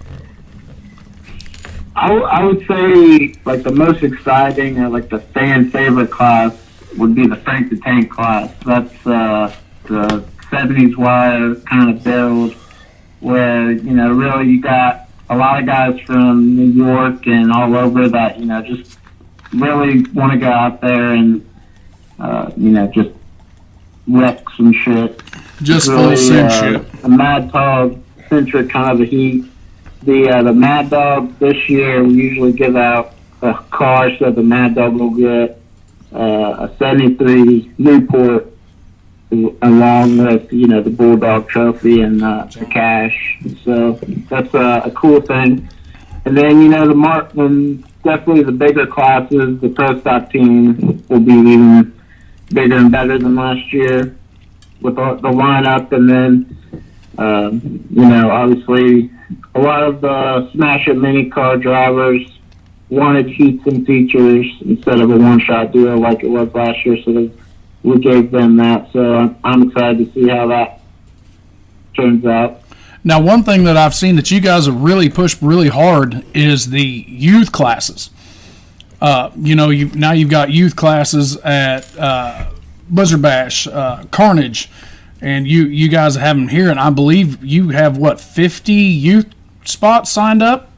I would say like the most exciting or like the fan favorite class would be the Frank the Tank class. That's the 70s wire kind of build where, really you got a lot of guys from New York and all over that, just really want to go out there and, just wreck some shit. Just It's full sim shit. A Mad Dog centric kind of a heat. The Mad Dog this year, we usually give out a car, so the Mad Dog will get a 73 Newport along with, the Bulldog Trophy and the cash. So that's a cool thing. And then, definitely the bigger classes, the Pro Stock team will be even bigger and better than last year with the lineup. And then, obviously, a lot of the Smash It mini car drivers wanted heats and features instead of a one-shot deal like it was last year, so we gave them that. So I'm excited to see how that turns out. Now, one thing that I've seen that you guys have really pushed really hard is the youth classes. You've got youth classes at Blizzard Bash, Carnage, and you guys have them here, and I believe you have 50 youth spots signed up.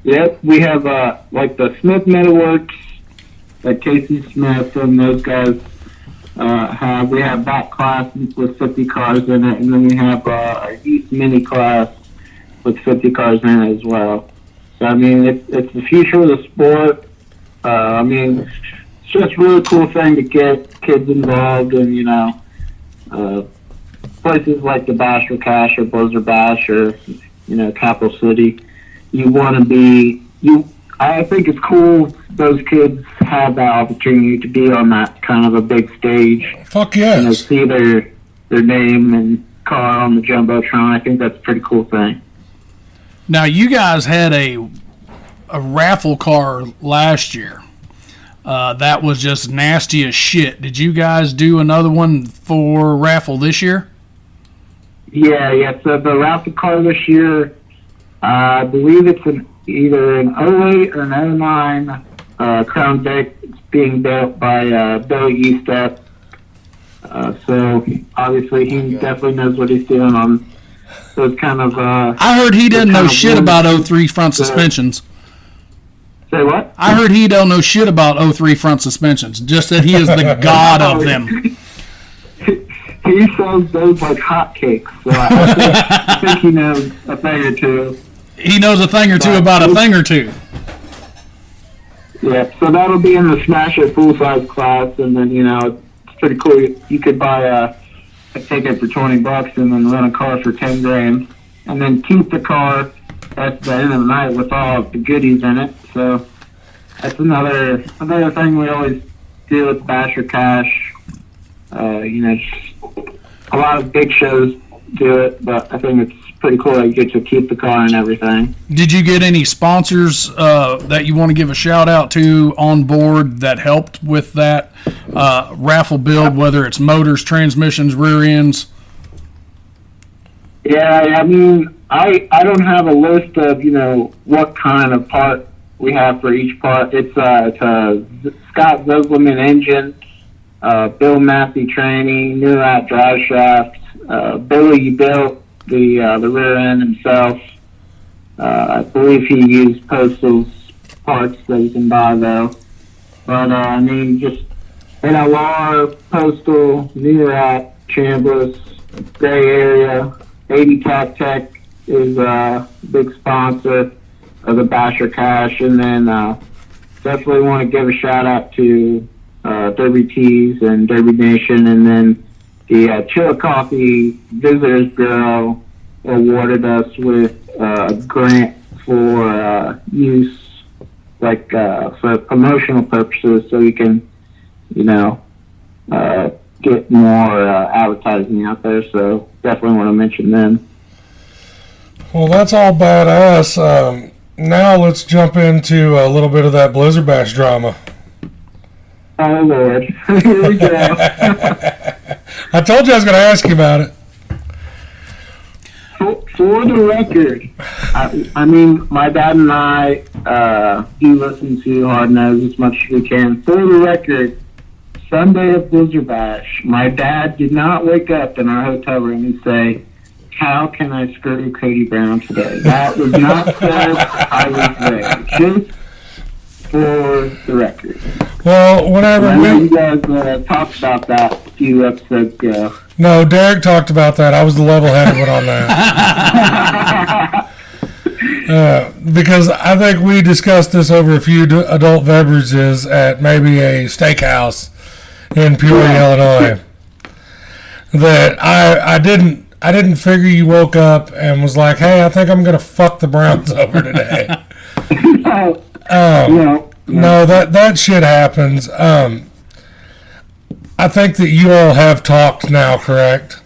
Yep, we have like the Smith Metalworks that Casey Smith and those guys have. We have that class with 50 cars in it, and then we have a youth mini class with 50 cars in it as well. So I mean, it's the future of the sport. It's just a really cool thing to get kids involved in, places like the Bash for Cash or Blizzard Bash or, Capital City. you want to be you. I think it's cool those kids have that opportunity to be on that kind of a big stage. Fuck You know, yes. see their name and car on the jumbotron. I think that's a pretty cool thing. Now, you guys had a raffle car last year. That was just nasty as shit. Did you guys do another one for raffle this year? Yeah. So the raffle car this year, I believe it's either an '08 or an '09 Crown Vic. It's being built by Billy Eastep. So obviously he definitely knows what he's doing on those kind of. I heard he doesn't know shit about '03 front suspensions. Say what? I heard he don't know shit about '03 front suspensions. Just that he is the god of them. He sells those like hotcakes. So I think he knows a thing or two. He knows a thing or two about a thing or two. Yeah, so that'll be in the Smash It full size class, and then it's pretty cool. You could buy a ticket for $20 and then rent a car for 10 grand, and then keep the car at the end of the night with all of the goodies in it. So that's another thing we always do with Basher Cash. Just a lot of big shows do it, but I think it's pretty cool that you get to keep the car and everything. Did you get any sponsors that you want to give a shout out to on board that helped with that raffle build, whether it's motors, transmissions, rear ends? Yeah, I mean, I don't have a list of, what kind of part we have for each part. It's a Scott Zosleman engine, Bill Massey training, Neurat drive shaft, Billy built the rear end himself. I believe he used Postal's parts that you can buy though. But I mean, just NLR, Postal, Neurat, Chambliss, Gray Area, 80 Tech is a big sponsor of the Basher Cash, and then definitely want to give a shout out to Derby Tees and Derby Nation, and then the Chillicothe Visitors Bureau awarded us with a grant for use, like for promotional purposes, so we can, get more advertising out there. So definitely want to mention them. Well, that's all badass. Now let's jump into a little bit of that Blizzard Bash drama. Oh Lord, here we go. I told you I was going to ask you about it. For the record, I mean, my dad and I do listen to Hard Nose as much as we can. For the record, Sunday of Blizzard Bash, my dad did not wake up in our hotel room and say, "How can I screw Cody Brown today?" That was not said. I was there. Just for the record. Well, whenever I know you guys talked about that a few episodes ago. No, Derek talked about that. I was the level-headed one on that. Because I think we discussed this over a few adult beverages at maybe a steakhouse in Peoria, Illinois. That I didn't figure you woke up and was like, "Hey, I think I'm gonna fuck the Browns over today." No, that shit happens. I think that you all have talked now, correct?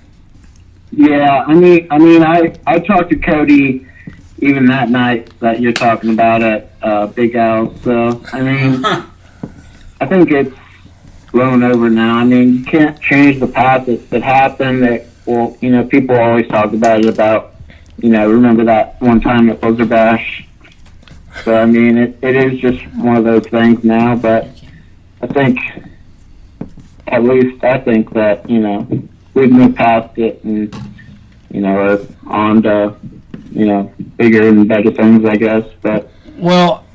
Yeah, I mean, I talked to Cody even that night that you're talking about at Big Al. So I mean, I think it's blown over now. I mean, you can't change the past that happened. People always talk about it. Remember that one time at Blizzard Bash. So I mean, it is just one of those things now. But I think that we've moved past it and are on to bigger and better things, I guess. But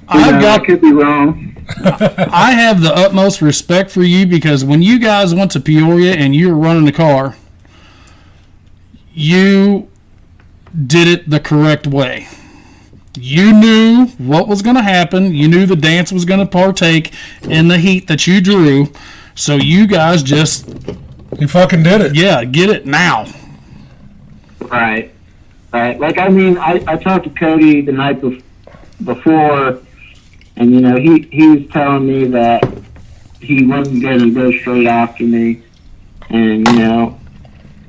I could be wrong. I have the utmost respect for you because when you guys went to Peoria and you were running the car, you did it the correct way. You knew what was going to happen. You knew the dance was going to partake in the heat that you drew. So you guys you fucking did it. Yeah, get it now. Right. Like, I mean, I talked to Cody the night before, and he was telling me that he wasn't going to go straight after me, and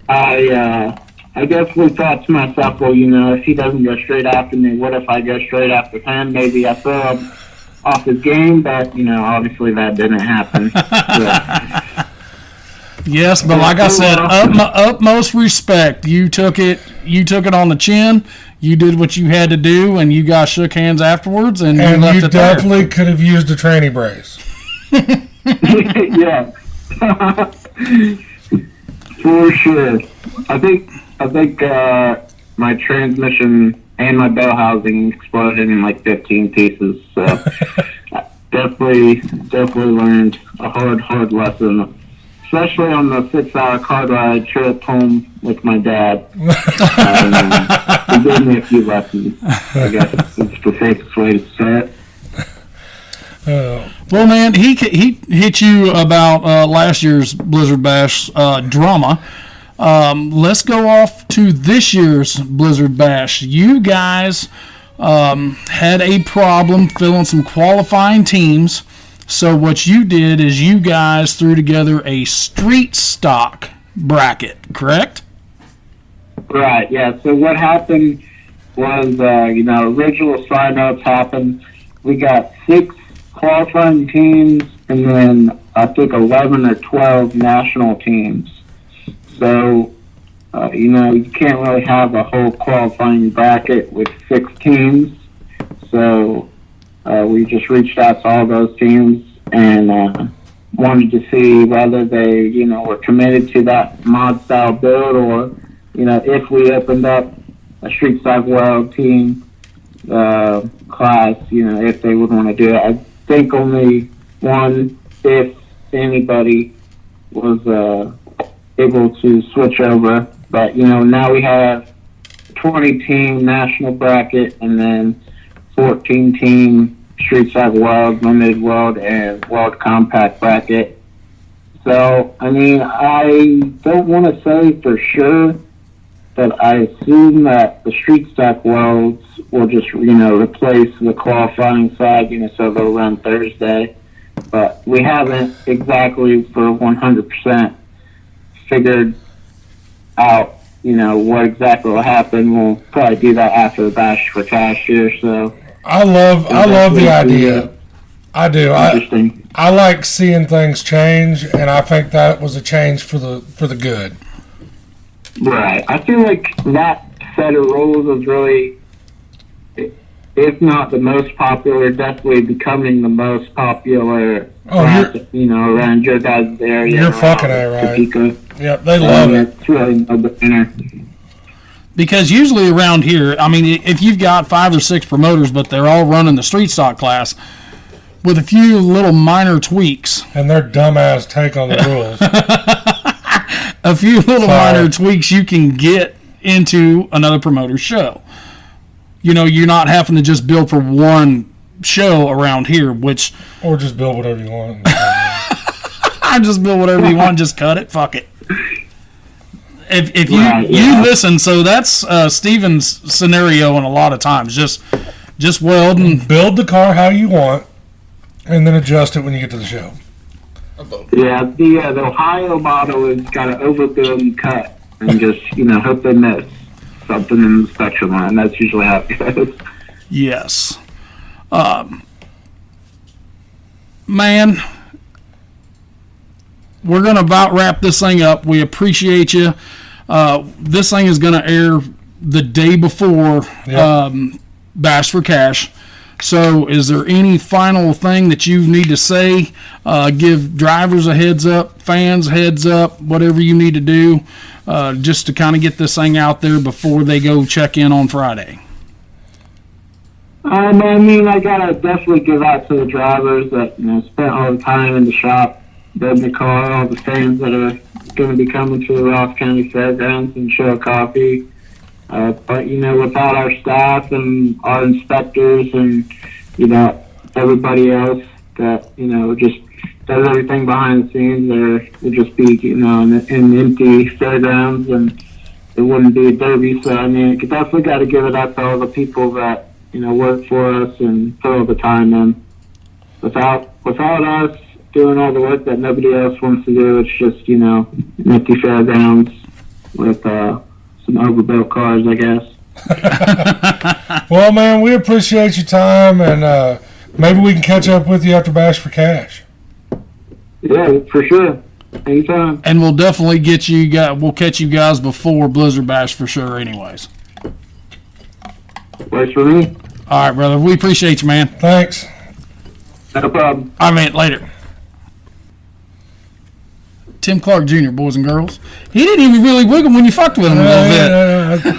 I definitely thought to myself, well, if he doesn't go straight after me, what if I go straight after him? Maybe I throw him off his game, but obviously that didn't happen. So, yes, but like I said, utmost respect. You took it on the chin. You did what you had to do, and you guys shook hands afterwards, and you left you it there. definitely could have used a tranny brace. yeah, for sure. I think my transmission and my bell housing exploded in like 15 pieces. So definitely learned a hard lesson, especially on the 6-hour car ride trip home with my dad. He gave me a few lessons. I guess it's the safest way to say it. Well, man, he hit you about last year's Blizzard Bash drama. Let's go off to this year's Blizzard Bash. You guys had a problem filling some qualifying teams. So what you did is you guys threw together a street stock bracket, correct? Right, yeah. So what happened was, original sign-ups happened. We got 6 qualifying teams and then I think 11 or 12 national teams. So, you can't really have a whole qualifying bracket with 6 teams. So we just reached out to all those teams and wanted to see whether they, were committed to that mod style build or, if we opened up a Street Stock World team class, if they would want to do it. I think only one, if anybody, was able to switch over. But, now we have 20-team national bracket and then 14-team Street Stock World, Limited World, and World Compact bracket. So, I don't want to say for sure, but I assume that the Street Stock Worlds will just, replace the qualifying side, so they'll run Thursday. But we haven't exactly for 100% figured out, what exactly will happen. We'll probably do that after the Bash for Cash here. So I love the idea. I do. Interesting. I like seeing things change, and I think that was a change for the good. Right. I feel like that set of rules is really, if not the most popular, definitely becoming the most popular. Around your guys' area. You're fucking right. Topeka. Yep, they love it. It's really no beginner. Because usually around here, if you've got 5 or 6 promoters, but they're all running the street stock class with a few little minor tweaks. And their dumbass take on the rules. A few little minor tweaks you can get into another promoter's show. You're not having to just build for one show around here, or just build whatever you want. I just build whatever you want, just cut it, fuck it. If you listen, so that's Steven's scenario, and a lot of times just weld and build the car how you want, and then adjust it when you get to the show. Yeah, the Ohio model is got to overbuild and cut, and just hope they miss something in the spectrum line. That's usually how it goes. Yes. Man, we're going to about wrap this thing up. We appreciate you. This thing is going to air the day before Bash for Cash. So is there any final thing that you need to say? Give drivers a heads up, fans a heads up, whatever you need to do, just to kind of get this thing out there before they go check in on Friday. I gotta definitely give out to the drivers that spent all the time in the shop building the car, all the fans that are going to be coming to the Ross County Fairgrounds and show coffee. But without our staff and our inspectors and everybody else that just does everything behind the scenes, there would just be in empty fairgrounds and it wouldn't be a derby. So definitely got to give it up to all the people that work for us and put all the time in. Without us doing all the work that nobody else wants to do, it's just, an empty fairgrounds with some overbuilt cars, I guess. Well, man, we appreciate your time, and maybe we can catch up with you after Bash for Cash. Yeah, for sure. Anytime. And we'll definitely get you guys. We'll catch you guys before Blizzard Bash for sure. Anyways. Works for me. All right, brother. We appreciate you, man. Thanks. No problem. All right, man. Later. Tim Clark Jr., boys and girls. He didn't even really wiggle when you fucked with him a little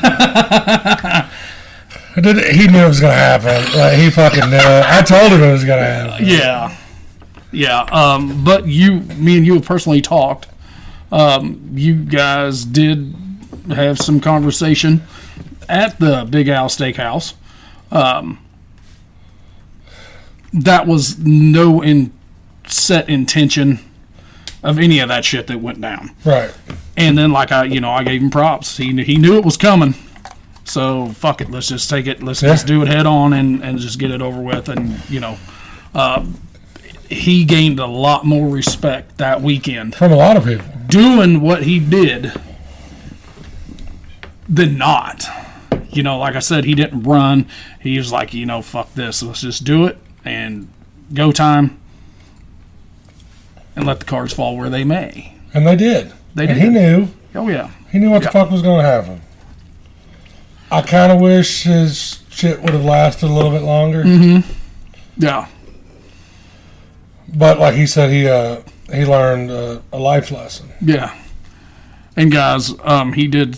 bit. He knew it was going to happen. Like, he fucking knew it. I told him it was going to happen. Yeah. Yeah. But me and you have personally talked. You guys did have some conversation at the Big Al Steakhouse. That was no set intention of any of that shit that went down. Right. And then, like I gave him props. He knew it was coming. So fuck it. Let's just take it. Let's just do it head on and just get it over with. And he gained a lot more respect that weekend from a lot of people doing what he did than not. Like I said, he didn't run. He was like, fuck this. Let's just do it and go time and let the cards fall where they may. And they did. They did. He knew. Oh, yeah. He knew what the fuck was going to happen. I kind of wish his shit would have lasted a little bit longer. Mm-hmm. Yeah. But like he said, he learned a life lesson. Yeah. And guys, he did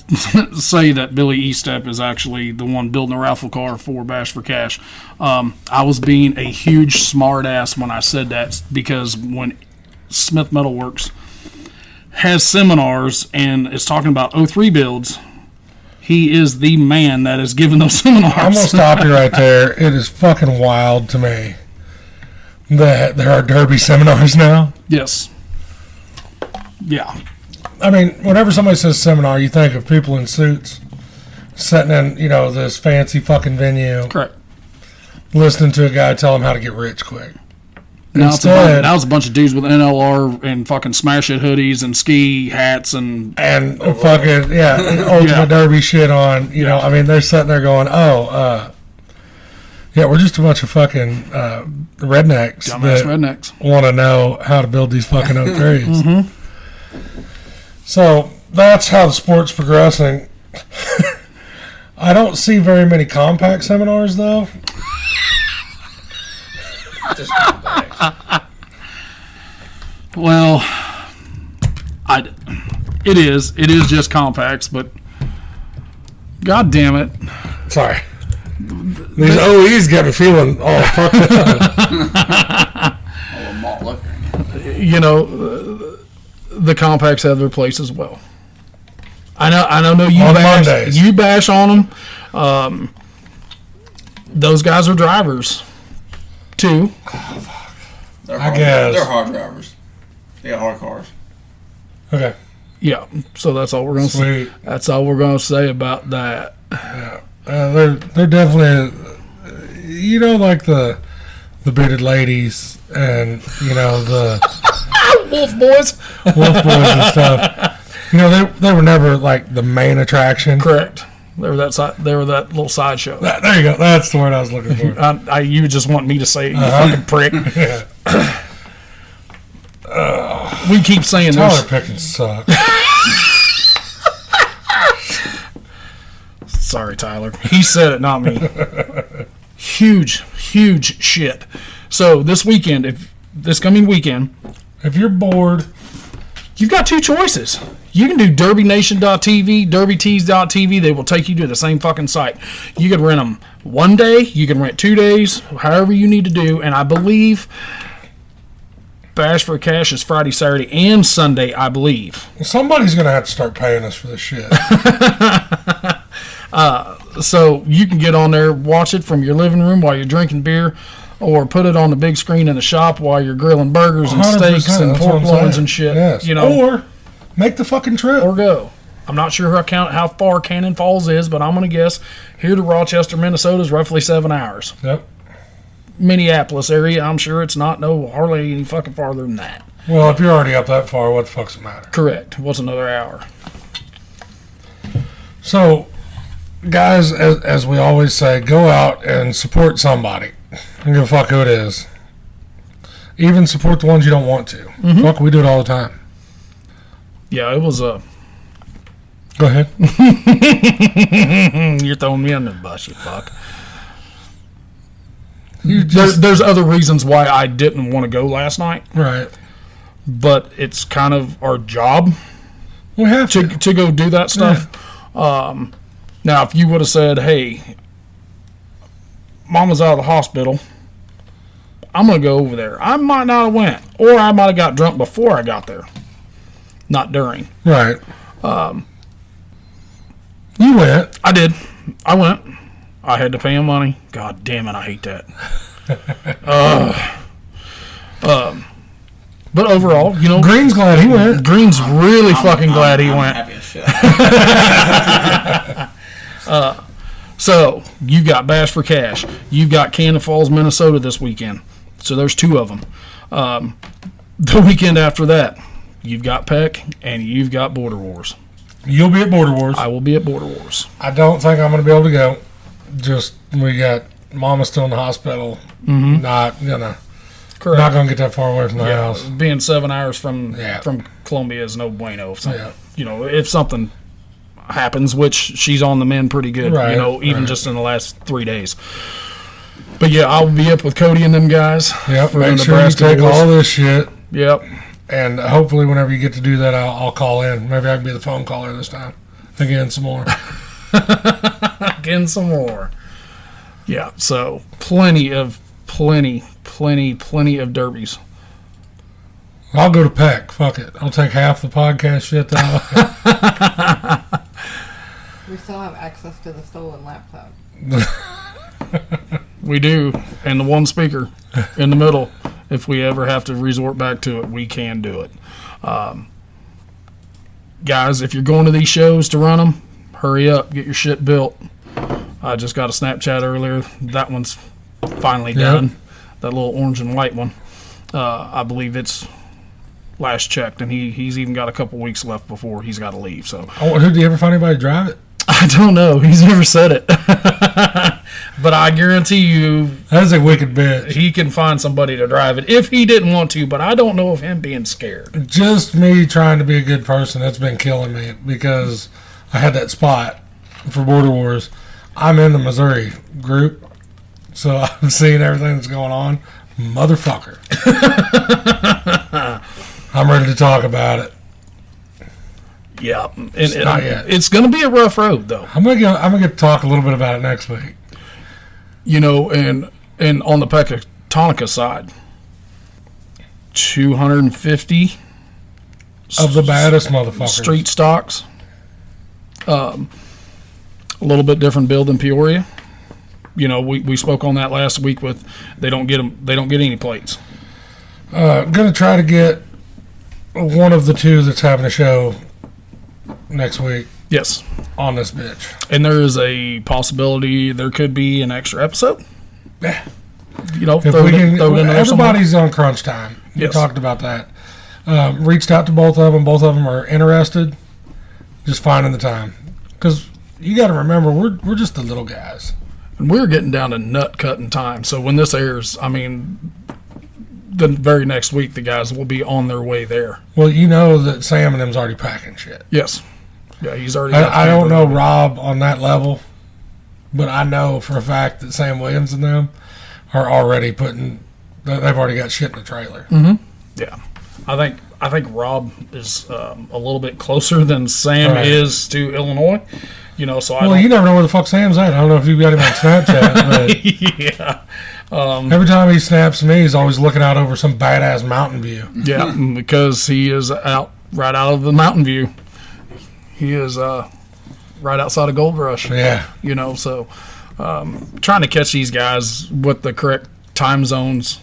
say that Billy Eastep is actually the one building the raffle car for Bash for Cash. I was being a huge smart ass when I said that, because when Smith Metalworks has seminars and is talking about 03 builds, he is the man that is giving those seminars. I'm going to stop you right there. It is fucking wild to me that there are derby seminars now. Yes. Yeah. I mean, whenever somebody says seminar, you think of people in suits sitting in, this fancy fucking venue. Correct. Listening to a guy tell them how to get rich quick. Now it's a bunch of dudes with NLR and fucking smash it hoodies and ski hats and fucking ultimate derby shit on. I mean, they're sitting there going, we're just a bunch of fucking rednecks. Dumbass rednecks. Want to know how to build these fucking O3s. Mm-hmm. So that's how the sport's progressing. I don't see very many compact seminars though. Just compacts. Well, it is just compacts, but god damn it. Sorry. These OEs got me feeling all fucked up. Oh, malt liquor. The compacts have their place as well. I know you bash on them. Those guys are drivers too. Oh, fuck. I guess they're hard drivers. They got hard cars. Okay. Yeah. So that's all we're gonna say. That's all we're gonna say about that. Yeah. They're definitely, like the bearded ladies and the wolf boys and stuff. They were never like the main attraction. Correct. They were that little sideshow. There you go. That's the word I was looking for. You just want me to say it, you fucking prick. Yeah. We keep saying Tyler Pickens sucks. Sorry, Tyler. He said it, not me. Huge shit. So this coming weekend, if you're bored, you've got two choices. You can do DerbyNation.tv, DerbyTees.tv. They will take you to the same fucking site. You can rent them one day. You can rent 2 days, however you need to do. And I believe Bash for Cash is Friday, Saturday, and Sunday, I believe. Somebody's going to have to start paying us for this shit. So you can get on there, watch it from your living room while you're drinking beer, or put it on the big screen in the shop while you're grilling burgers and steaks and pork loins and shit. Yes. Or make the fucking trip. Or go. I'm not sure how far Cannon Falls is, but I'm going to guess here to Rochester, Minnesota is roughly 7 hours. Yep. Minneapolis area, I'm sure it's not hardly any fucking farther than that. Well, if you're already up that far, what the fuck's the matter? Correct. What's another hour? So, guys, as we always say, go out and support somebody. I don't give a fuck who it is. Even support the ones you don't want to. Mm-hmm. Fuck, we do it all the time. Yeah, it was a... Go ahead. You're throwing me under the bus, you fuck. There's other reasons why I didn't want to go last night. Right. But it's kind of our job. We have to go do that stuff. Yeah. Now, if you would have said, hey, Mama's out of the hospital, I'm going to go over there. I might not have went. Or I might have got drunk before I got there. Not during. Right. You went. I did. I went. I had to pay him money. God damn it, I hate that. But overall, Green's glad he went. Green's really fucking glad he went. Happy as shit. So, you got Bash for Cash. You've got Cannon Falls, Minnesota this weekend. So, there's 2 of them. The weekend after that, you've got Peck and you've got Border Wars. You'll be at Border Wars. I will be at Border Wars. I don't think I'm going to be able to go. Just, we got Mama still in the hospital. Mm-hmm. Not Correct. not going to get that far away from the house. Being 7 hours from Yeah. Columbia is no bueno. So, Yeah. if something happens, which she's on the mend pretty good, Right, even right. just in the last 3 days. But yeah, I'll be up with Cody and them guys. Yep, for make the sure you Nebraska take boys. all this shit. Yep. And hopefully whenever you get to do that, I'll call in. Maybe I can be the phone caller this time. Again, some more. Again, some more. Yeah, so plenty of derbies. I'll go to Peck. Fuck it. I'll take half the podcast shit though. We still have access to the stolen laptop. We do, and the one speaker in the middle. If we ever have to resort back to it, we can do it. Guys, if you're going to these shows to run them, hurry up, get your shit built. I just got a Snapchat earlier. That one's finally done. That little orange and white one. I believe it's last checked, and he's even got a couple weeks left before he's got to leave. So, Who do you ever find anybody to drive it? I don't know. He's never said it. But I guarantee you That's a wicked bitch. he can find somebody to drive it if he didn't want to, but I don't know of him being scared. Just me trying to be a good person, that's been killing me because I had that spot for Border Wars. I'm in the Missouri group, so I'm seeing everything that's going on. Motherfucker. I'm ready to talk about it. Yeah. Not yet. It's going to be a rough road, though. I'm gonna get to talk a little bit about it next week. And on the Pecatonica side, 250 Of the baddest motherfuckers. street stocks. A little bit different build than Peoria. We spoke on that last week with they don't get any plates. Gonna try to get one of the 2 that's having a show next week Yes. on this bitch. And there is a possibility there could be an extra episode. Yeah. Throw If it we in can, there somewhere. everybody's on crunch time. We Yes. talked about that. Reached out to both of them. Both of them are interested. Just finding the time. Because you got to remember, we're just the little guys. And we're getting down to nut cutting time. So when this airs, the very next week, the guys will be on their way there. Well, you know that Sam and them's already packing shit. Yes. Yeah, he's already got the I don't camper know ready. Rob on that level, but I know for a fact that Sam Williams and them are already they've already got shit in the trailer. Yeah. I think Rob is a little bit closer than Sam Right. is to Illinois. So I Well, don't... you never know where the fuck Sam's at. I don't know if you've got him on Snapchat, but yeah. every time he snaps me, he's always looking out over some badass mountain view. Yeah, because he is right out of the Mountain View. He is right outside of Gold Rush. Yeah. So trying to catch these guys with the correct time zones,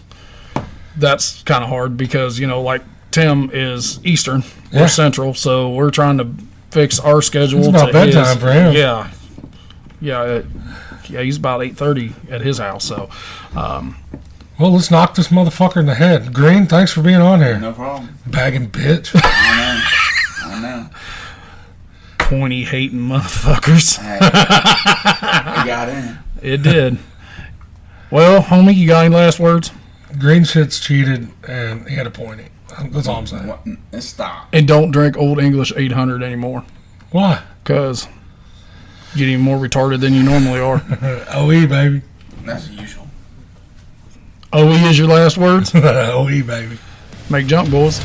that's kind of hard because, like Tim is Eastern, Yeah. we're Central, so we're trying to fix our schedule. It's about to bedtime his. for him. Yeah, yeah, he's about 8:30 at his house. So, Well, let's knock this motherfucker in the head. Green, thanks for being on here. No problem. Bagging bitch. I know. pointy hating motherfuckers. Hey, I got in. It did. Well, homie, you got any last words? Green shit's cheated, and he had a pointy. That's all I'm saying. What? Stop. And don't drink Old English 800 anymore, Why? because you're getting more retarded than you normally are. OE, baby. That's usual. OE is your last words? OE, baby. Make jump, boys.